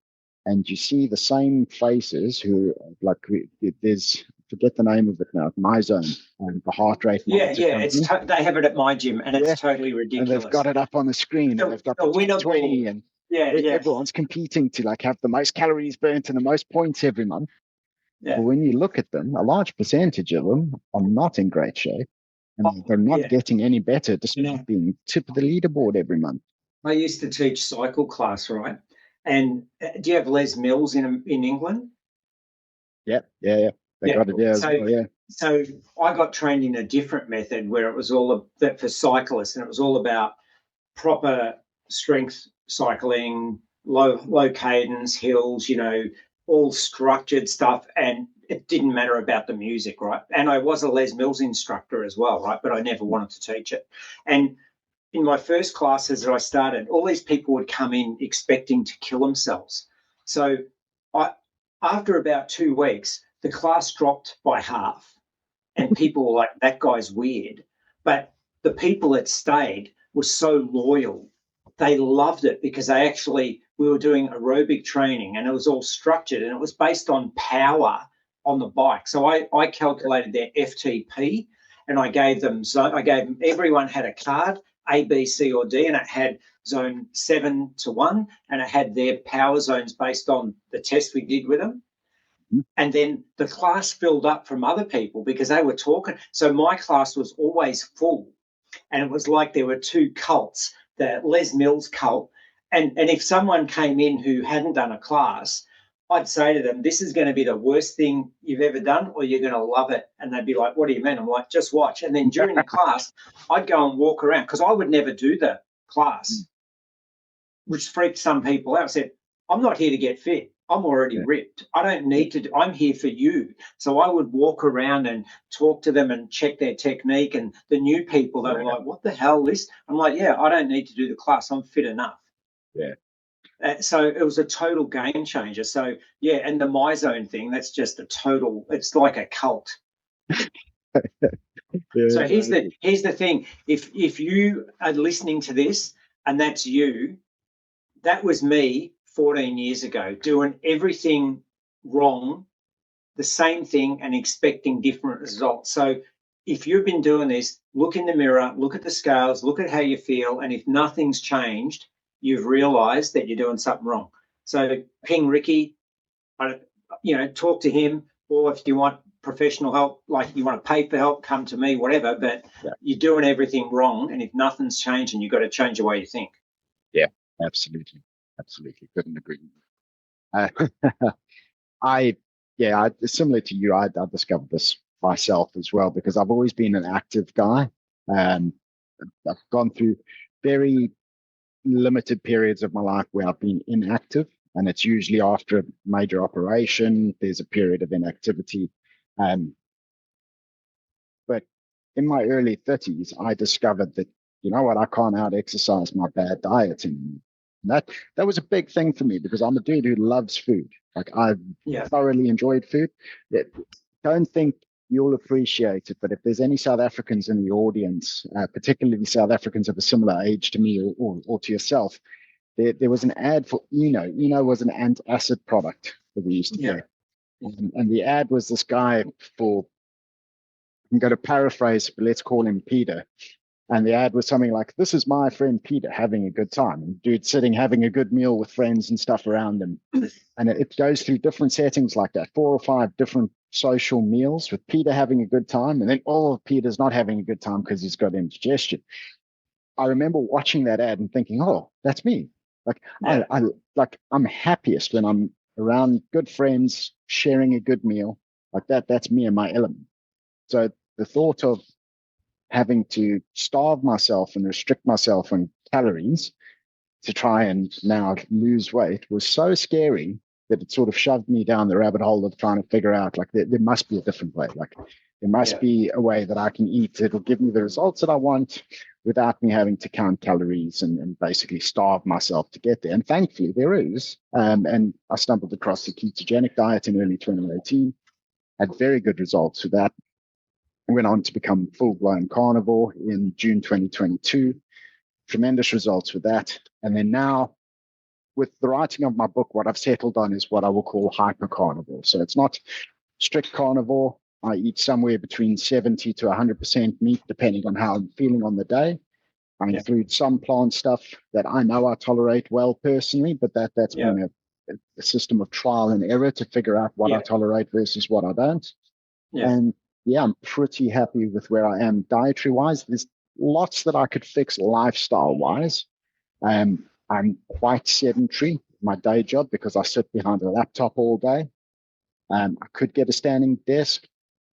And you see the same faces who, like, there's, forget the name of it now, My Zone, and the heart rate. Yeah, they have it at my gym, and it's totally ridiculous. And they've got it up on the screen, and they've got the top 20, and everyone's competing to like have the most calories burnt and the most points every month. But when you look at them, a large percentage of them are not in great shape, and they're not getting any better despite being tip of the leaderboard every month. I used to teach cycle class, right? And do you have Les Mills in England? Yeah. They got it there as well, yeah. So I got trained in a different method where it was all for cyclists, and it was all about proper strength cycling, low cadence, hills, all structured stuff, and it didn't matter about the music, right? And I was a Les Mills instructor as well, right? But I never wanted to teach it. And in my first classes that I started, all these people would come in expecting to kill themselves. So after about 2 weeks, the class dropped by half, and people were like, that guy's weird. But the people that stayed were so loyal. They loved it because we were doing aerobic training, and it was all structured, and it was based on power on the bike. So I calculated their FTP, and I gave them, everyone had a card, A, B, C, or D, and it had zone 7 to 1, and it had their power zones based on the test we did with them. And then the class filled up from other people because they were talking. So my class was always full. And it was like there were two cults, the Les Mills cult. And if someone came in who hadn't done a class, I'd say to them, this is going to be the worst thing you've ever done, or you're going to love it. And they'd be like, what do you mean? I'm like, just watch. And then during the class, I'd go and walk around because I would never do the class, which freaked some people out. I said, I'm not here to get fit. I'm already ripped. I don't need to. I'm here for you. So I would walk around and talk to them and check their technique. And the new people, they were like, what the hell is? I'm like, yeah, I don't need to do the class. I'm fit enough. Yeah. So it was a total game changer. So, yeah, and the My Zone thing, that's just it's like a cult. So here's the thing. If you are listening to this and that's you, that was me 14 years ago, doing everything wrong, the same thing, and expecting different results. So if you've been doing this, look in the mirror, look at the scales, look at how you feel, and if nothing's changed, you've realised that you're doing something wrong. So ping Ricky, talk to him, or if you want professional help, like you want to pay for help, come to me, whatever, but you're doing everything wrong, and if nothing's changing, you've got to change the way you think. Yeah, absolutely. Couldn't agree. Similar to you, I discovered this myself as well because I've always been an active guy. I've gone through very limited periods of my life where I've been inactive, and it's usually after a major operation. There's a period of inactivity. But in my early 30s, I discovered that, you know what, I can't out-exercise my bad diet anymore. That was a big thing for me because I'm a dude who loves food. Like I've thoroughly enjoyed food. Don't think you'll appreciate it, but if there's any South Africans in the audience, particularly South Africans of a similar age to me or to yourself, there was an ad for Eno. Eno was an antacid product that we used to get. And the ad was this guy I'm going to paraphrase, but let's call him Peter. And the ad was something like, this is my friend Peter having a good time. And dude sitting having a good meal with friends and stuff around him. And it goes through different settings like that, 4 or 5 different social meals with Peter having a good time. And then all of Peter's not having a good time because he's got indigestion. I remember watching that ad and thinking, oh, that's me. I'm happiest when I'm around good friends, sharing a good meal like that. That's me and my element. So the thought of having to starve myself and restrict myself on calories to try and now lose weight was so scary that it sort of shoved me down the rabbit hole of trying to figure out, like, there must be a different way. Like, there must be a way that I can eat that'll give me the results that I want without me having to count calories and basically starve myself to get there. And thankfully, there is. And I stumbled across the ketogenic diet in early 2018, had very good results with that. Went on to become full-blown carnivore in June 2022. Tremendous results with that. And then now, with the writing of my book, what I've settled on is what I will call hyper-carnivore. So it's not strict carnivore. I eat somewhere between 70 to 100% meat, depending on how I'm feeling on the day. I include some plant stuff that I know I tolerate well personally, but that's been a system of trial and error to figure out what I tolerate versus what I don't. And yeah, I'm pretty happy with where I am dietary wise. There's lots that I could fix lifestyle wise. I'm quite sedentary in my day job because I sit behind a laptop all day. I could get a standing desk,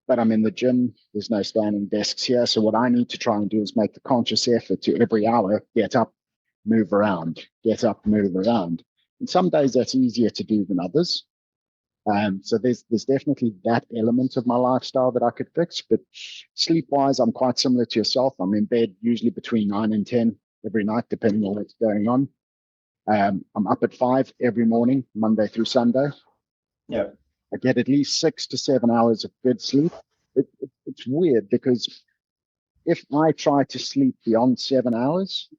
but I'm in the gym. There's no standing desks here. So what I need to try and do is make the conscious effort to every hour get up, move around, get up, move around. And some days that's easier to do than others. So there's definitely that element of my lifestyle that I could fix. But sleep-wise, I'm quite similar to yourself. I'm in bed usually between 9 and 10 every night, depending on what's going on. I'm up at 5 every morning, Monday through Sunday. Yeah. I get at least 6 to 7 hours of good sleep. It's weird because if I try to sleep beyond 7 hours,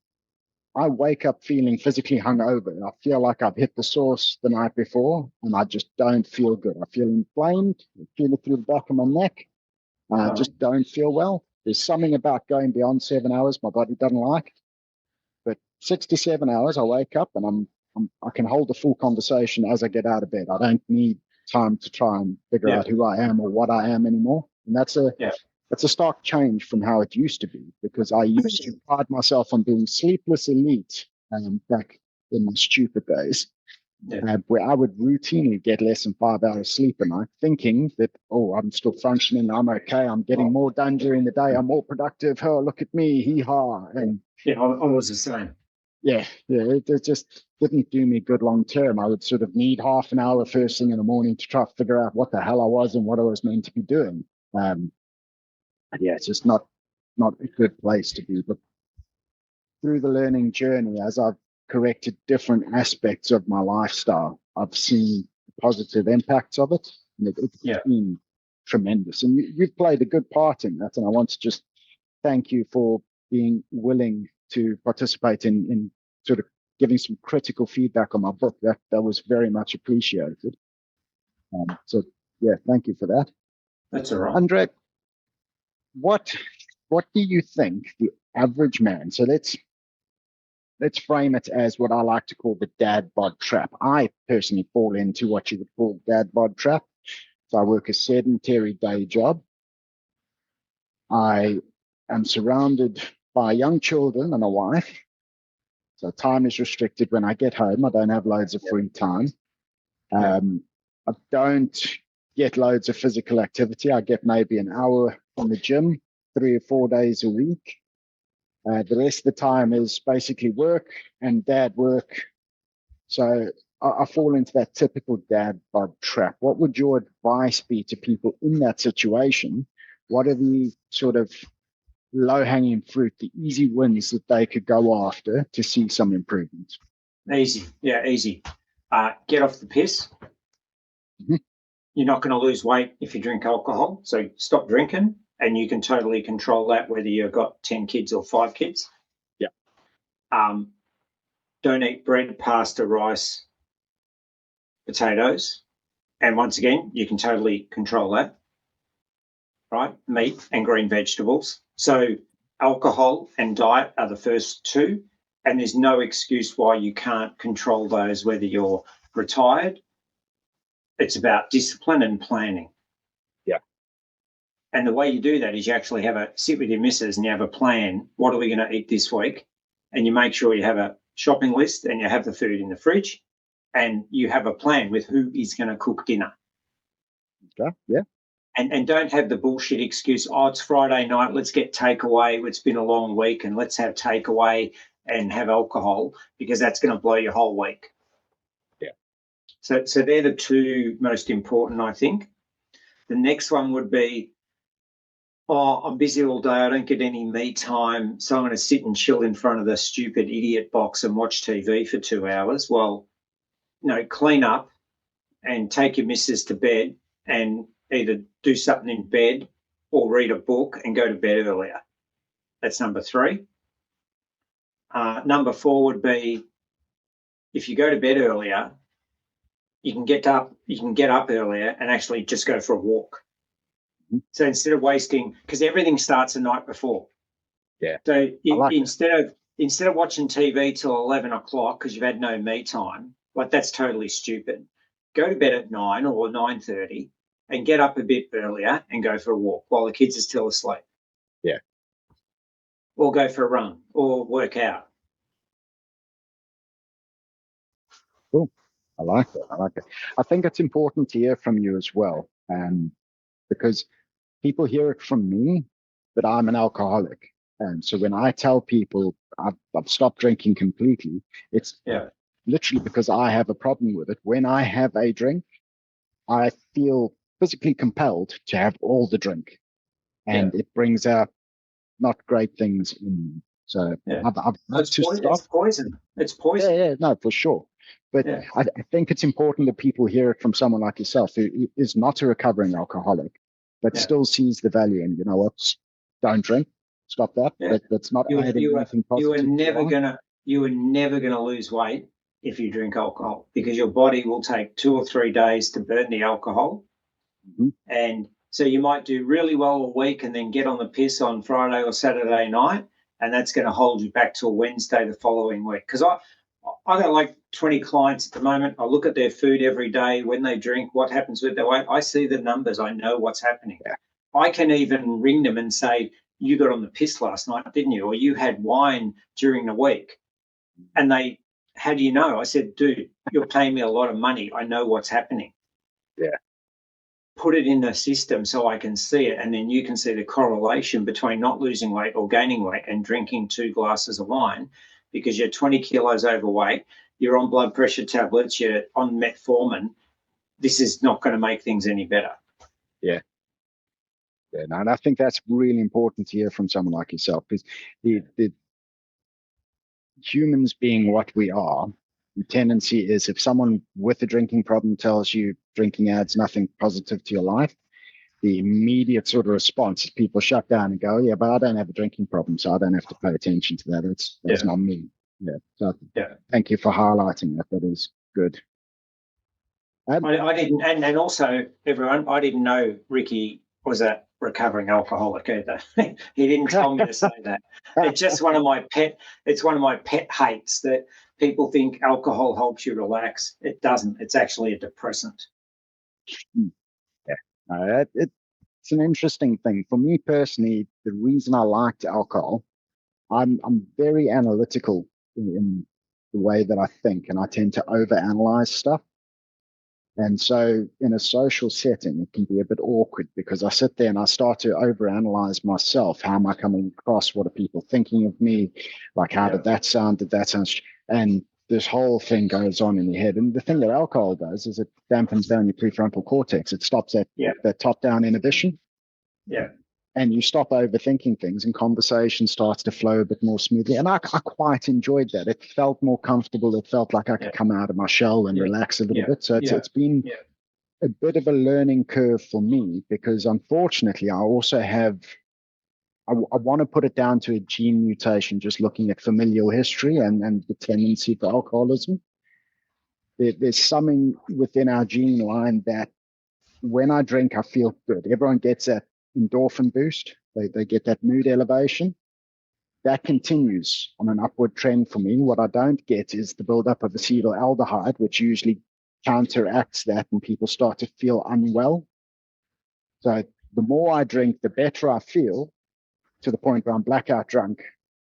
I wake up feeling physically hungover. I feel like I've hit the source the night before, and I just don't feel good. I feel inflamed. I feel it through the back of my neck. I just don't feel well. There's something about going beyond 7 hours my body doesn't like. But 6 to 7 hours, I wake up and I can hold a full conversation as I get out of bed. I don't need time to try and figure out who I am or what I am anymore. And that's a stark change from how it used to be, because I used to pride myself on being sleepless elite back in my stupid days, where I would routinely get less than 5 hours sleep a night, thinking that, oh, I'm still functioning, I'm okay, I'm getting more done during the day, I'm more productive, oh, look at me, hee-haw. And I was the same. It just didn't do me good long term. I would sort of need half an hour first thing in the morning to try to figure out what the hell I was and what I was meant to be doing. It's just not a good place to be. But through the learning journey, as I've corrected different aspects of my lifestyle, I've seen the positive impacts of it. And it's been tremendous. And you've played a good part in that. And I want to just thank you for being willing to participate in sort of giving some critical feedback on my book. That was very much appreciated. Thank you for that. That's all right. Andre, what do you think the average man, so let's frame it as what I like to call the dad bod trap. I personally fall into what you would call dad bod trap. So I work a sedentary day job. I am surrounded by young children and a wife. So time is restricted when I get home. I don't have loads of free time. I don't get loads of physical activity. I get maybe an hour in the gym 3 or 4 days a week. The rest of the time is basically work and dad work. So I fall into that typical dad bod trap. What would your advice be to people in that situation? What are the sort of low-hanging fruit, the easy wins that they could go after to see some improvement? Easy. Get off the piss. Mm-hmm. You're not going to lose weight if you drink alcohol, so stop drinking, and you can totally control that whether you've got 10 kids or 5 kids. Don't eat bread, pasta, rice, potatoes, and once again, you can totally control that, right? Meat and green vegetables. So alcohol and diet are the first two, and there's no excuse why you can't control those, whether you're retired. It's about discipline and planning. Yeah. And the way you do that is you actually sit with your missus and you have a plan. What are we going to eat this week? And you make sure you have a shopping list and you have the food in the fridge and you have a plan with who is going to cook dinner. Okay, yeah. And don't have the bullshit excuse, oh, it's Friday night, let's get takeaway. It's been a long week and let's have takeaway and have alcohol, because that's going to blow your whole week. Yeah. So they're the two most important, I think. The next one would be, oh, I'm busy all day, I don't get any me time, so I'm going to sit and chill in front of the stupid idiot box and watch TV for 2 hours. Well, clean up and take your missus to bed and either do something in bed or read a book and go to bed earlier. That's number 3. Number 4 would be, if you go to bed earlier, you can get up earlier and actually just go for a walk. So instead of wasting, because everything starts the night before. Yeah. So instead of watching TV till 11 o'clock because you've had no me time, Like, that's totally stupid. Go to bed at 9 or 9:30 and get up a bit earlier and go for a walk while the kids are still asleep. Yeah. Or go for a run or work out. Cool. I like that. I think it's important to hear from you as well, because people hear it from me that I'm an alcoholic. And so when I tell people I've stopped drinking completely, it's literally because I have a problem with it. When I have a drink, I feel physically compelled to have all the drink, and it brings out not great things in me. So I've had to stop. It's poison. It's poison. Yeah, no, for sure. But I think it's important that people hear it from someone like yourself who is not a recovering alcoholic, but still sees the value. And you know what? Don't drink. Stop that. That's not adding anything positive. You are never gonna lose weight if you drink alcohol, because your body will take 2 or 3 days to burn the alcohol. Mm-hmm. And so you might do really well a week and then get on the piss on Friday or Saturday night, and that's going to hold you back till Wednesday the following week. Because I got like 20 clients at the moment. I look at their food every day, when they drink, what happens with their weight. I see the numbers. I know what's happening. Yeah. I can even ring them and say, you got on the piss last night, didn't you? Or you had wine during the week. And they, how do you know? I said, dude, you're paying me a lot of money. I know what's happening. Yeah. Put it in the system so I can see it, and then you can see the correlation between not losing weight or gaining weight and drinking 2 glasses of wine, because you're 20 kilos overweight, you're on blood pressure tablets, you're on metformin. This is not going to make things any better. Yeah. No, and I think that's really important to hear from someone like yourself, because the humans being what we are, the tendency is, if someone with a drinking problem tells you drinking adds nothing positive to your life, the immediate sort of response is people shut down and go, yeah, but I don't have a drinking problem, so I don't have to pay attention to that. That's not me. Yeah. So thank you for highlighting that. That is good. I didn't, and also everyone, I didn't know Ricky was a recovering alcoholic either. He didn't tell me to say that. It's just one of my pet hates that people think alcohol helps you relax. It doesn't. It's actually a depressant. Yeah, it's an interesting thing for me personally. The reason I liked alcohol, I'm very analytical in the way that I think, and I tend to overanalyze stuff. And so in a social setting, it can be a bit awkward, because I sit there and I start to overanalyze myself. How am I coming across? What are people thinking of me? Like, how did that sound? Did that sound? And this whole thing goes on in your head. And the thing that alcohol does is it dampens down your prefrontal cortex. It stops that top-down inhibition. Yeah. And you stop overthinking things, and conversation starts to flow a bit more smoothly. And I quite enjoyed that. It felt more comfortable. It felt like I could come out of my shell and relax a little bit. So it's been a bit of a learning curve for me, because unfortunately I also have, I want to put it down to a gene mutation, just looking at familial history and the tendency for alcoholism. There's something within our gene line that when I drink, I feel good. Everyone gets that endorphin boost. They get that mood elevation. That continues on an upward trend for me. What I don't get is the buildup of acetaldehyde, which usually counteracts that, and people start to feel unwell. So the more I drink, the better I feel, to the point where I'm blackout drunk,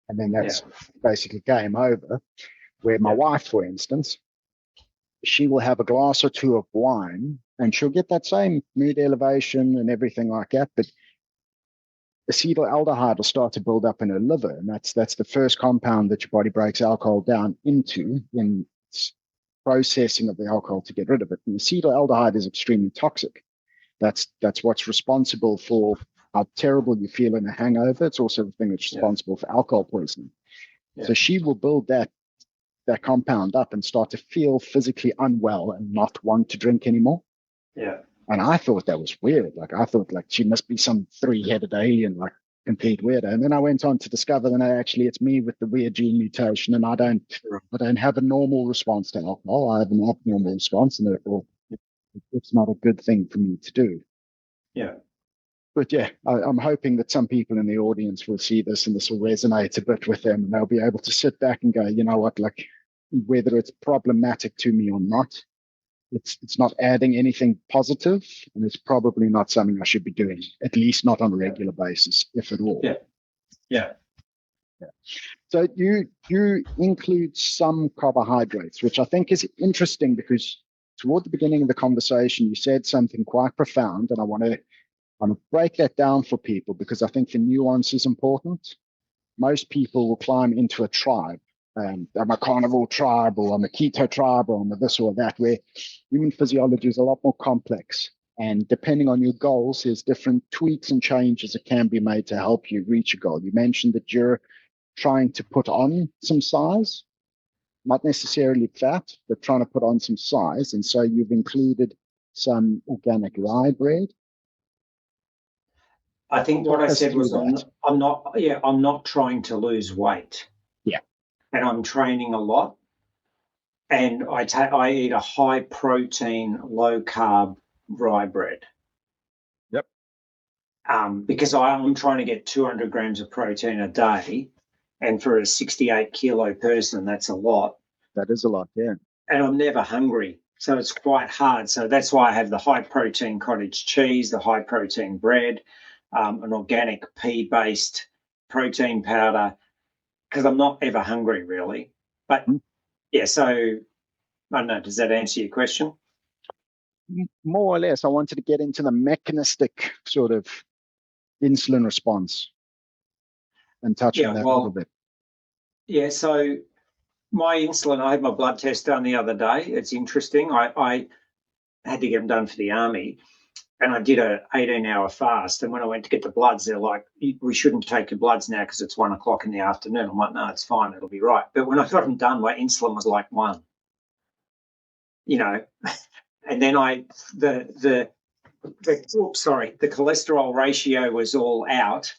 and then that's basically game over. Where my wife, for instance, she will have a glass or two of wine, and she'll get that same mood elevation and everything like that, but acetaldehyde will start to build up in her liver, and that's the first compound that your body breaks alcohol down into in processing of the alcohol to get rid of it. And acetaldehyde is extremely toxic. That's what's responsible for how terrible you feel in a hangover. It's also the thing that's responsible for alcohol poisoning. So she will build that compound up and start to feel physically unwell and not want to drink anymore. Yeah. And I thought that was weird. Like, I thought like she must be some 3-headed alien, like complete weirdo. And then I went on to discover that actually it's me with the weird gene mutation, and I don't have a normal response to alcohol. I have an abnormal response, and therefore it's not a good thing for me to do. Yeah. But I'm hoping that some people in the audience will see this, and this will resonate a bit with them, and they'll be able to sit back and go, you know what, like, whether it's problematic to me or not. It's not adding anything positive, and it's probably not something I should be doing, at least not on a regular basis, if at all. Yeah. Yeah. So you include some carbohydrates, which I think is interesting because toward the beginning of the conversation, you said something quite profound, and I want to break that down for people because I think the nuance is important. Most people will climb into a tribe. I'm a carnivore tribe, or I'm a keto tribe, or I'm a this or that, where human physiology is a lot more complex. And depending on your goals, there's different tweaks and changes that can be made to help you reach a goal. You mentioned that you're trying to put on some size, not necessarily fat, but trying to put on some size. And so you've included some organic rye bread. I think what I said was I'm not trying to lose weight. Yeah. And I'm training a lot. And I eat a high protein, low carb rye bread. Yep. Because I'm trying to get 200 grams of protein a day. And for a 68 kilo person, that's a lot. That is a lot, yeah. And I'm never hungry. So it's quite hard. So that's why I have the high protein cottage cheese, the high protein bread, an organic pea-based protein powder, because I'm not ever hungry, really. But, yeah, so I don't know, does that answer your question? More or less. I wanted to get into the mechanistic sort of insulin response and touch on that a little bit. Yeah, so my insulin, I had my blood test done the other day. It's interesting. I had to get them done for the army. And I did a 18-hour fast. And when I went to get the bloods, they're like, we shouldn't take your bloods now because it's 1 o'clock in the afternoon. I'm like, no, it's fine. It'll be right. But when I got them done, my insulin was like 1, and then the cholesterol ratio was all out.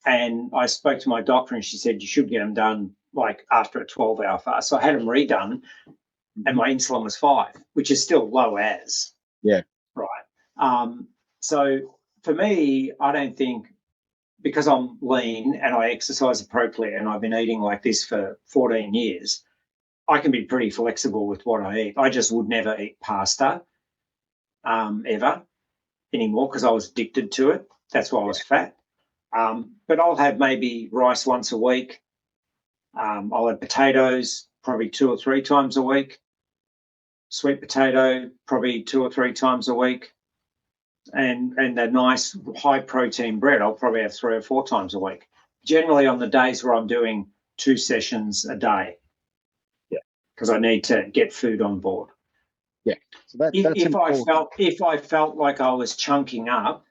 And I spoke to my doctor and she said, you should get them done like after a 12-hour fast. So I had them redone and my insulin was 5, which is still low as. Yeah. Right. So for me, I don't think, because I'm lean and I exercise appropriately and I've been eating like this for 14 years, I can be pretty flexible with what I eat. I just would never eat pasta ever anymore because I was addicted to it. That's why I was fat. But I'll have maybe rice once a week. I'll have potatoes probably 2 or 3 times a week. Sweet potato probably 2 or 3 times a week. And the nice high protein bread I'll probably have 3 or 4 times a week. Generally on the days where I'm doing 2 sessions a day. Yeah. Because I need to get food on board. Yeah. So that's if I felt like I was chunking up,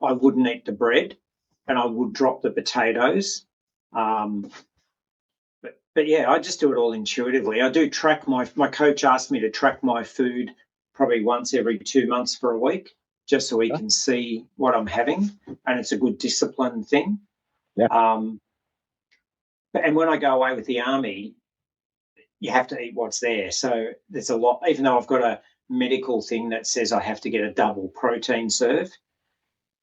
I wouldn't eat the bread and I would drop the potatoes. But yeah, I just do it all intuitively. I do track my coach asked me to track my food probably once every 2 months for a week, just so he can see what I'm having, and it's a good discipline thing. Yeah. And when I go away with the army, you have to eat what's there. So there's a lot, even though I've got a medical thing that says I have to get a double protein serve,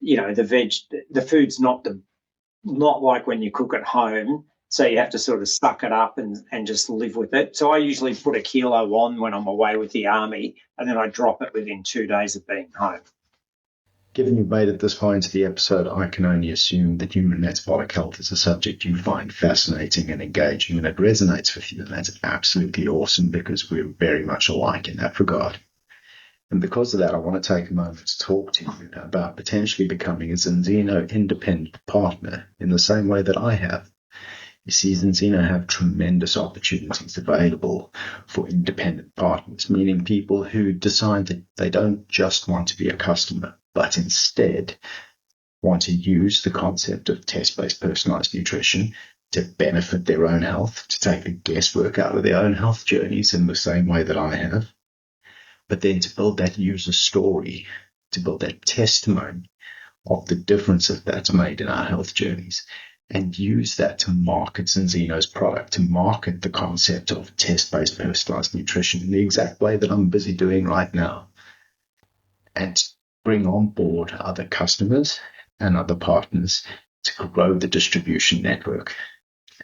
the food's not like when you cook at home. So you have to sort of suck it up and just live with it. So I usually put a kilo on when I'm away with the army, and then I drop it within 2 days of being home. Given you've made it this far into the episode, I can only assume that human metabolic health is a subject you find fascinating and engaging, and it resonates with you, and that's absolutely awesome because we're very much alike in that regard. And because of that, I want to take a moment to talk to you about potentially becoming a Zinzino independent partner in the same way that I have. You see, Zinzino have tremendous opportunities available for independent partners, meaning people who decide that they don't just want to be a customer, but instead want to use the concept of test-based personalized nutrition to benefit their own health, to take the guesswork out of their own health journeys in the same way that I have, but then to build that user story, to build that testimony of the differences that's made in our health journeys, and use that to market Zinzino's product, to market the concept of test-based personalized nutrition in the exact way that I'm busy doing right now, and bring on board other customers and other partners to grow the distribution network.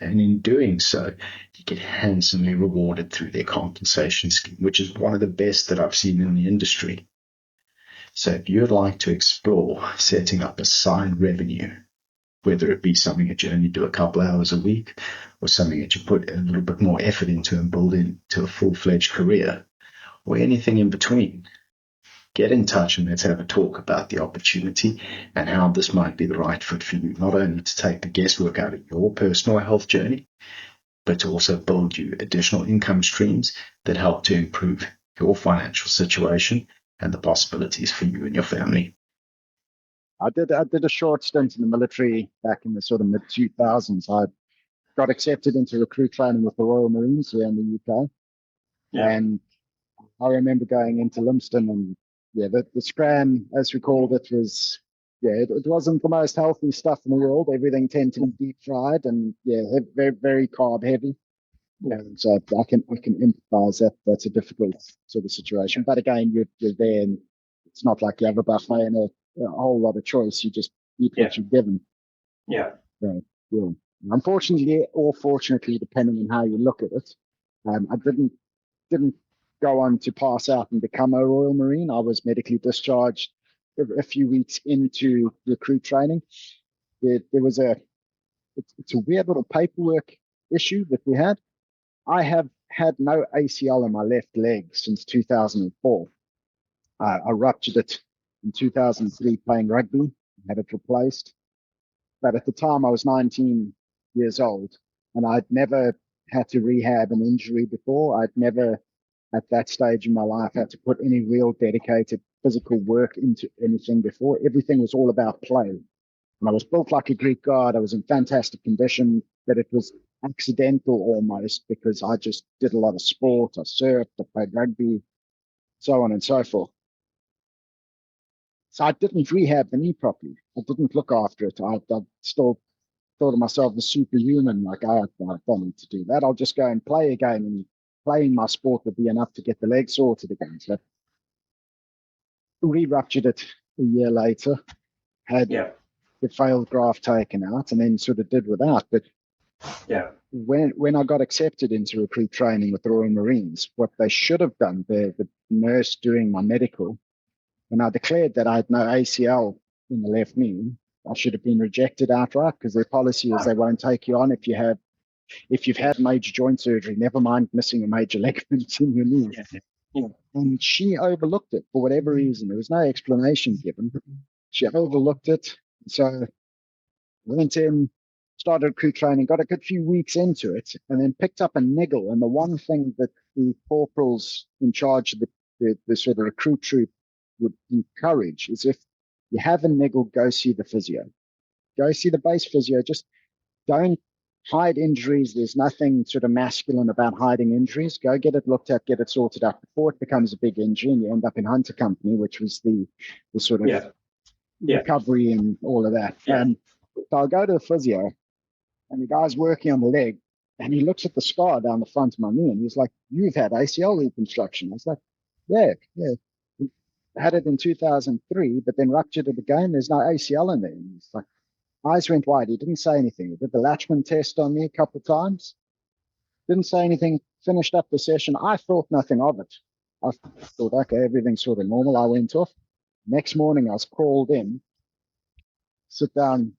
And in doing so, you get handsomely rewarded through their compensation scheme, which is one of the best that I've seen in the industry. So if you'd like to explore setting up a side revenue, whether it be something that you only do a couple hours a week or something that you put a little bit more effort into and build into a full-fledged career, or anything in between, get in touch and let's have a talk about the opportunity and how this might be the right fit for you, not only to take the guesswork out of your personal health journey, but to also build you additional income streams that help to improve your financial situation and the possibilities for you and your family. I did a short stint in the military back in the sort of mid 2000s. I got accepted into recruit training with the Royal Marines here in the UK, and I remember going into Lympston, and the scram, as we called it, was it wasn't the most healthy stuff in the world. Everything tended to be deep fried and very very carb heavy. And so I can empathize that that's a difficult sort of situation. But again, you're there, and it's not like you have a buffet and a whole lot of choice. You just eat what you're given. Yeah. Right. Yeah. Unfortunately, or fortunately, depending on how you look at it, I didn't go on to pass out and become a Royal Marine. I was medically discharged a few weeks into recruit training. There was it's a weird little paperwork issue that we had. I have had no ACL in my left leg since 2004. I ruptured it in 2003 playing rugby, had it replaced. But at the time, I was 19 years old, and I'd never had to rehab an injury before. I'd never, at that stage in my life, had to put any real dedicated physical work into anything before. Everything was all about play. And I was built like a Greek god. I was in fantastic condition, but it was accidental almost because I just did a lot of sport. I surfed, I played rugby, so on and so forth. So I didn't rehab the knee properly. I didn't look after it. I still thought of myself as superhuman. Like, I don't need to do that. I'll just go and play again, and playing my sport would be enough to get the leg sorted again. So re-ruptured it a year later, had the failed graft taken out, and then sort of did without. But when I got accepted into recruit training with the Royal Marines, what they should have done, the nurse doing my medical, when I declared that I had no ACL in the left knee, I should have been rejected outright, because their policy is they won't take you on if you've had major joint surgery, never mind missing a major ligament in your knee. And she overlooked it for whatever reason. There was no explanation given. She overlooked it. So went in, started recruit training, got a good few weeks into it, and then picked up a niggle. And the one thing that the corporals in charge of the sort of recruit troop would encourage is, if you have a niggle, go see the physio. Go see the base physio. Just don't hide injuries. There's nothing sort of masculine about hiding injuries. Go get it looked at, get it sorted out before it becomes a big injury and you end up in Hunter Company, which was the sort of recovery and all of that. So I'll go to the physio, and the guy's working on the leg, and he looks at the scar down the front of my knee, and he's like, "You've had ACL reconstruction." I was like, yeah. I had it in 2003, but then ruptured it again. There's no ACL in there. And he's like, eyes went wide. He didn't say anything. He did the Latchman test on me a couple of times. Didn't say anything. Finished up the session. I thought nothing of it. I thought, okay, everything's sort of normal. I went off. Next morning, I was called in, sit down,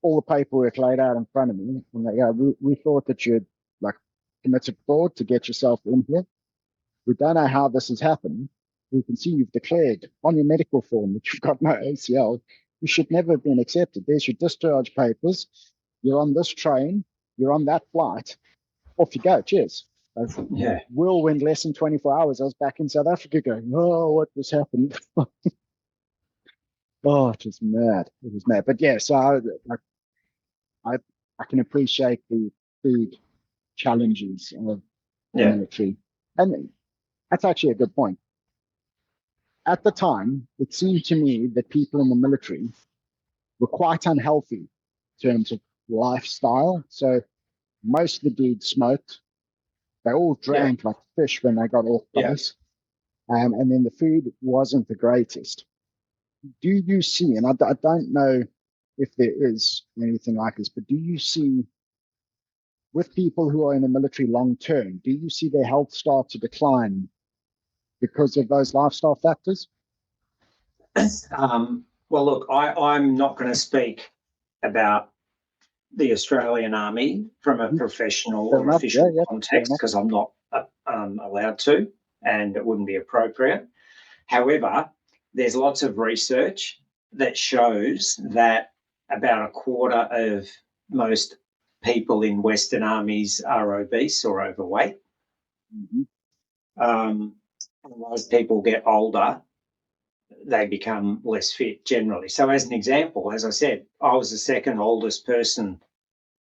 all the paperwork laid out in front of me. And they go, we thought that you'd like committed fraud to get yourself in here. We don't know how this has happened. We can see you've declared on your medical form that you've got no ACL. You should never have been accepted. There's your discharge papers. You're on this train. You're on that flight. Off you go. Cheers. Whirlwind, less than 24 hours. I was back in South Africa going, oh, what was happening? Oh, it was mad. It was mad. But yeah, so I can appreciate the big challenges of the military. And that's actually a good point. At the time, it seemed to me that people in the military were quite unhealthy in terms of lifestyle. So most of the dudes smoked. They all drank like fish when they got off base. And then the food wasn't the greatest. Do you see, and I don't know if there is anything like this, but do you see with people who are in the military long term, do you see their health start to decline because of those lifestyle factors? Well, look, I'm not going to speak about the Australian Army from a professional or official context because I'm not allowed to, and it wouldn't be appropriate. However, there's lots of research that shows that about a quarter of most people in Western armies are obese or overweight. And as people get older, they become less fit generally. So as an example, as I said, I was the second oldest person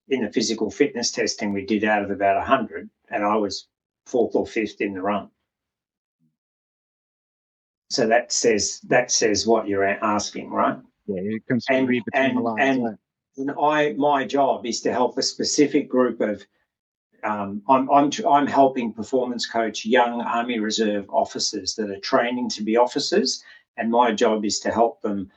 in the physical fitness testing we did out of about 100, and I was fourth or fifth in the run. So that says what you're asking, right? Yeah, you can read between the lines. And my job is to help a specific group of. I'm helping performance coach young Army Reserve officers that are training to be officers, and my job is to help them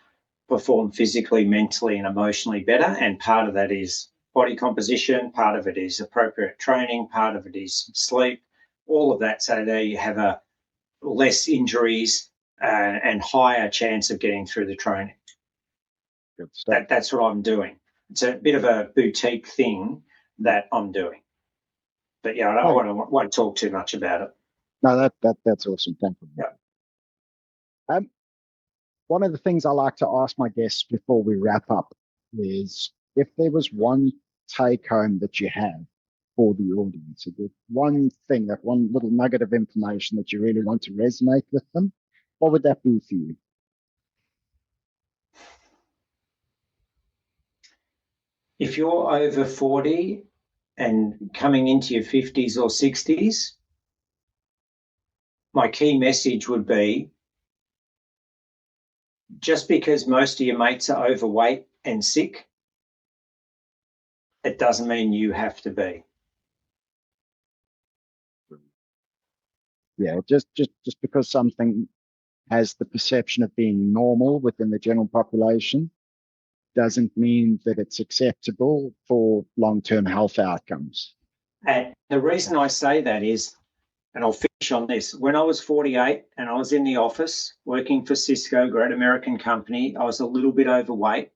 perform physically, mentally, and emotionally better. And part of that is body composition, part of it is appropriate training, part of it is sleep, all of that, so they have a less injuries and higher chance of getting through the training. Good stuff. That's what I'm doing. It's a bit of a boutique thing that I'm doing. But yeah, I won't talk too much about it. No, that's awesome. Thank you. Yeah. One of the things I like to ask my guests before we wrap up is if there was one take home that you have for the audience, if one thing, that one little nugget of information that you really want to resonate with them, what would that be for you? If you're over 40 and coming into your 50s or 60s, my key message would be, just because most of your mates are overweight and sick, it doesn't mean you have to be. Yeah, just because something has the perception of being normal within the general population doesn't mean that it's acceptable for long-term health outcomes. And the reason I say that is, and I'll finish on this, when I was 48 and I was in the office working for Cisco, great American company, I was a little bit overweight.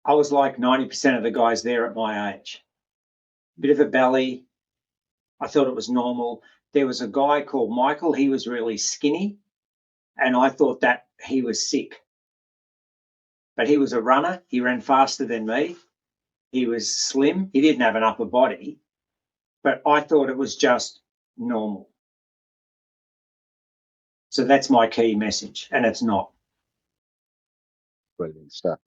I was like 90% of the guys there at my age. Bit of a belly. I thought it was normal. There was a guy called Michael. He was really skinny, and I thought that he was sick. But he was a runner. He ran faster than me. He was slim. He didn't have an upper body, but I thought it was just normal. So that's my key message, and it's not. Brilliant stuff.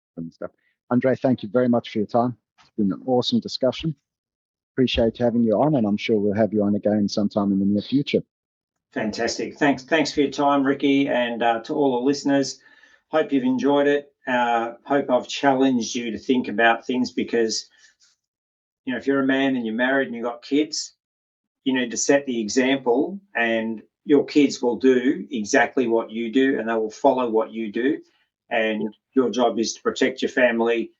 Andre, thank you very much for your time. It's been an awesome discussion. Appreciate having you on, and I'm sure we'll have you on again sometime in the near future. Fantastic. Thanks for your time, Ricky, and to all the listeners. Hope you've enjoyed it. Hope I've challenged you to think about things, because, you know, if you're a man and you're married and you've got kids, you need to set the example, and your kids will do exactly what you do, and they will follow what you do. And your job is to protect your family,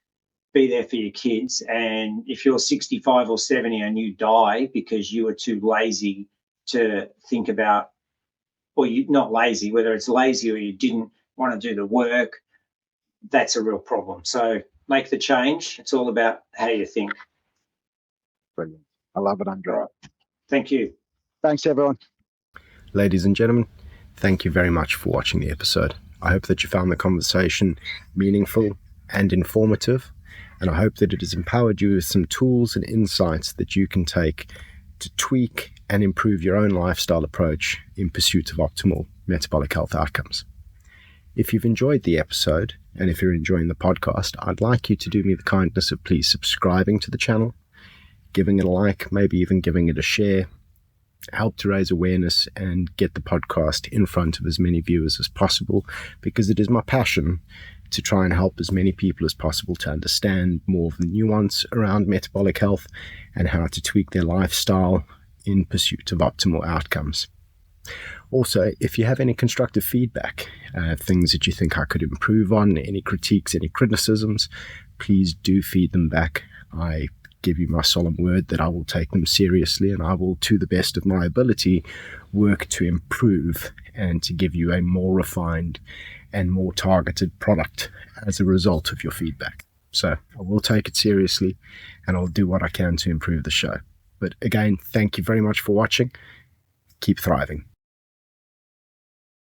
be there for your kids. And if you're 65 or 70 and you die because you were too lazy to think about, or you not lazy, whether it's lazy or you didn't want to do the work, that's a real problem. So make the change. It's all about how you think. Brilliant. I love it, Andre. Right. Thank you. Thanks, everyone. Ladies and gentlemen, thank you very much for watching the episode. I hope that you found the conversation meaningful and informative, and I hope that it has empowered you with some tools and insights that you can take to tweak and improve your own lifestyle approach in pursuit of optimal metabolic health outcomes. If you've enjoyed the episode, and if you're enjoying the podcast, I'd like you to do me the kindness of please subscribing to the channel, giving it a like, maybe even giving it a share. Help to raise awareness and get the podcast in front of as many viewers as possible, because it is my passion to try and help as many people as possible to understand more of the nuance around metabolic health and how to tweak their lifestyle in pursuit of optimal outcomes. Also, if you have any constructive feedback, things that you think I could improve on, any critiques, any criticisms, please do feed them back. I give you my solemn word that I will take them seriously, and I will, to the best of my ability, work to improve and to give you a more refined and more targeted product as a result of your feedback. So I will take it seriously, and I'll do what I can to improve the show. But again, thank you very much for watching. Keep thriving.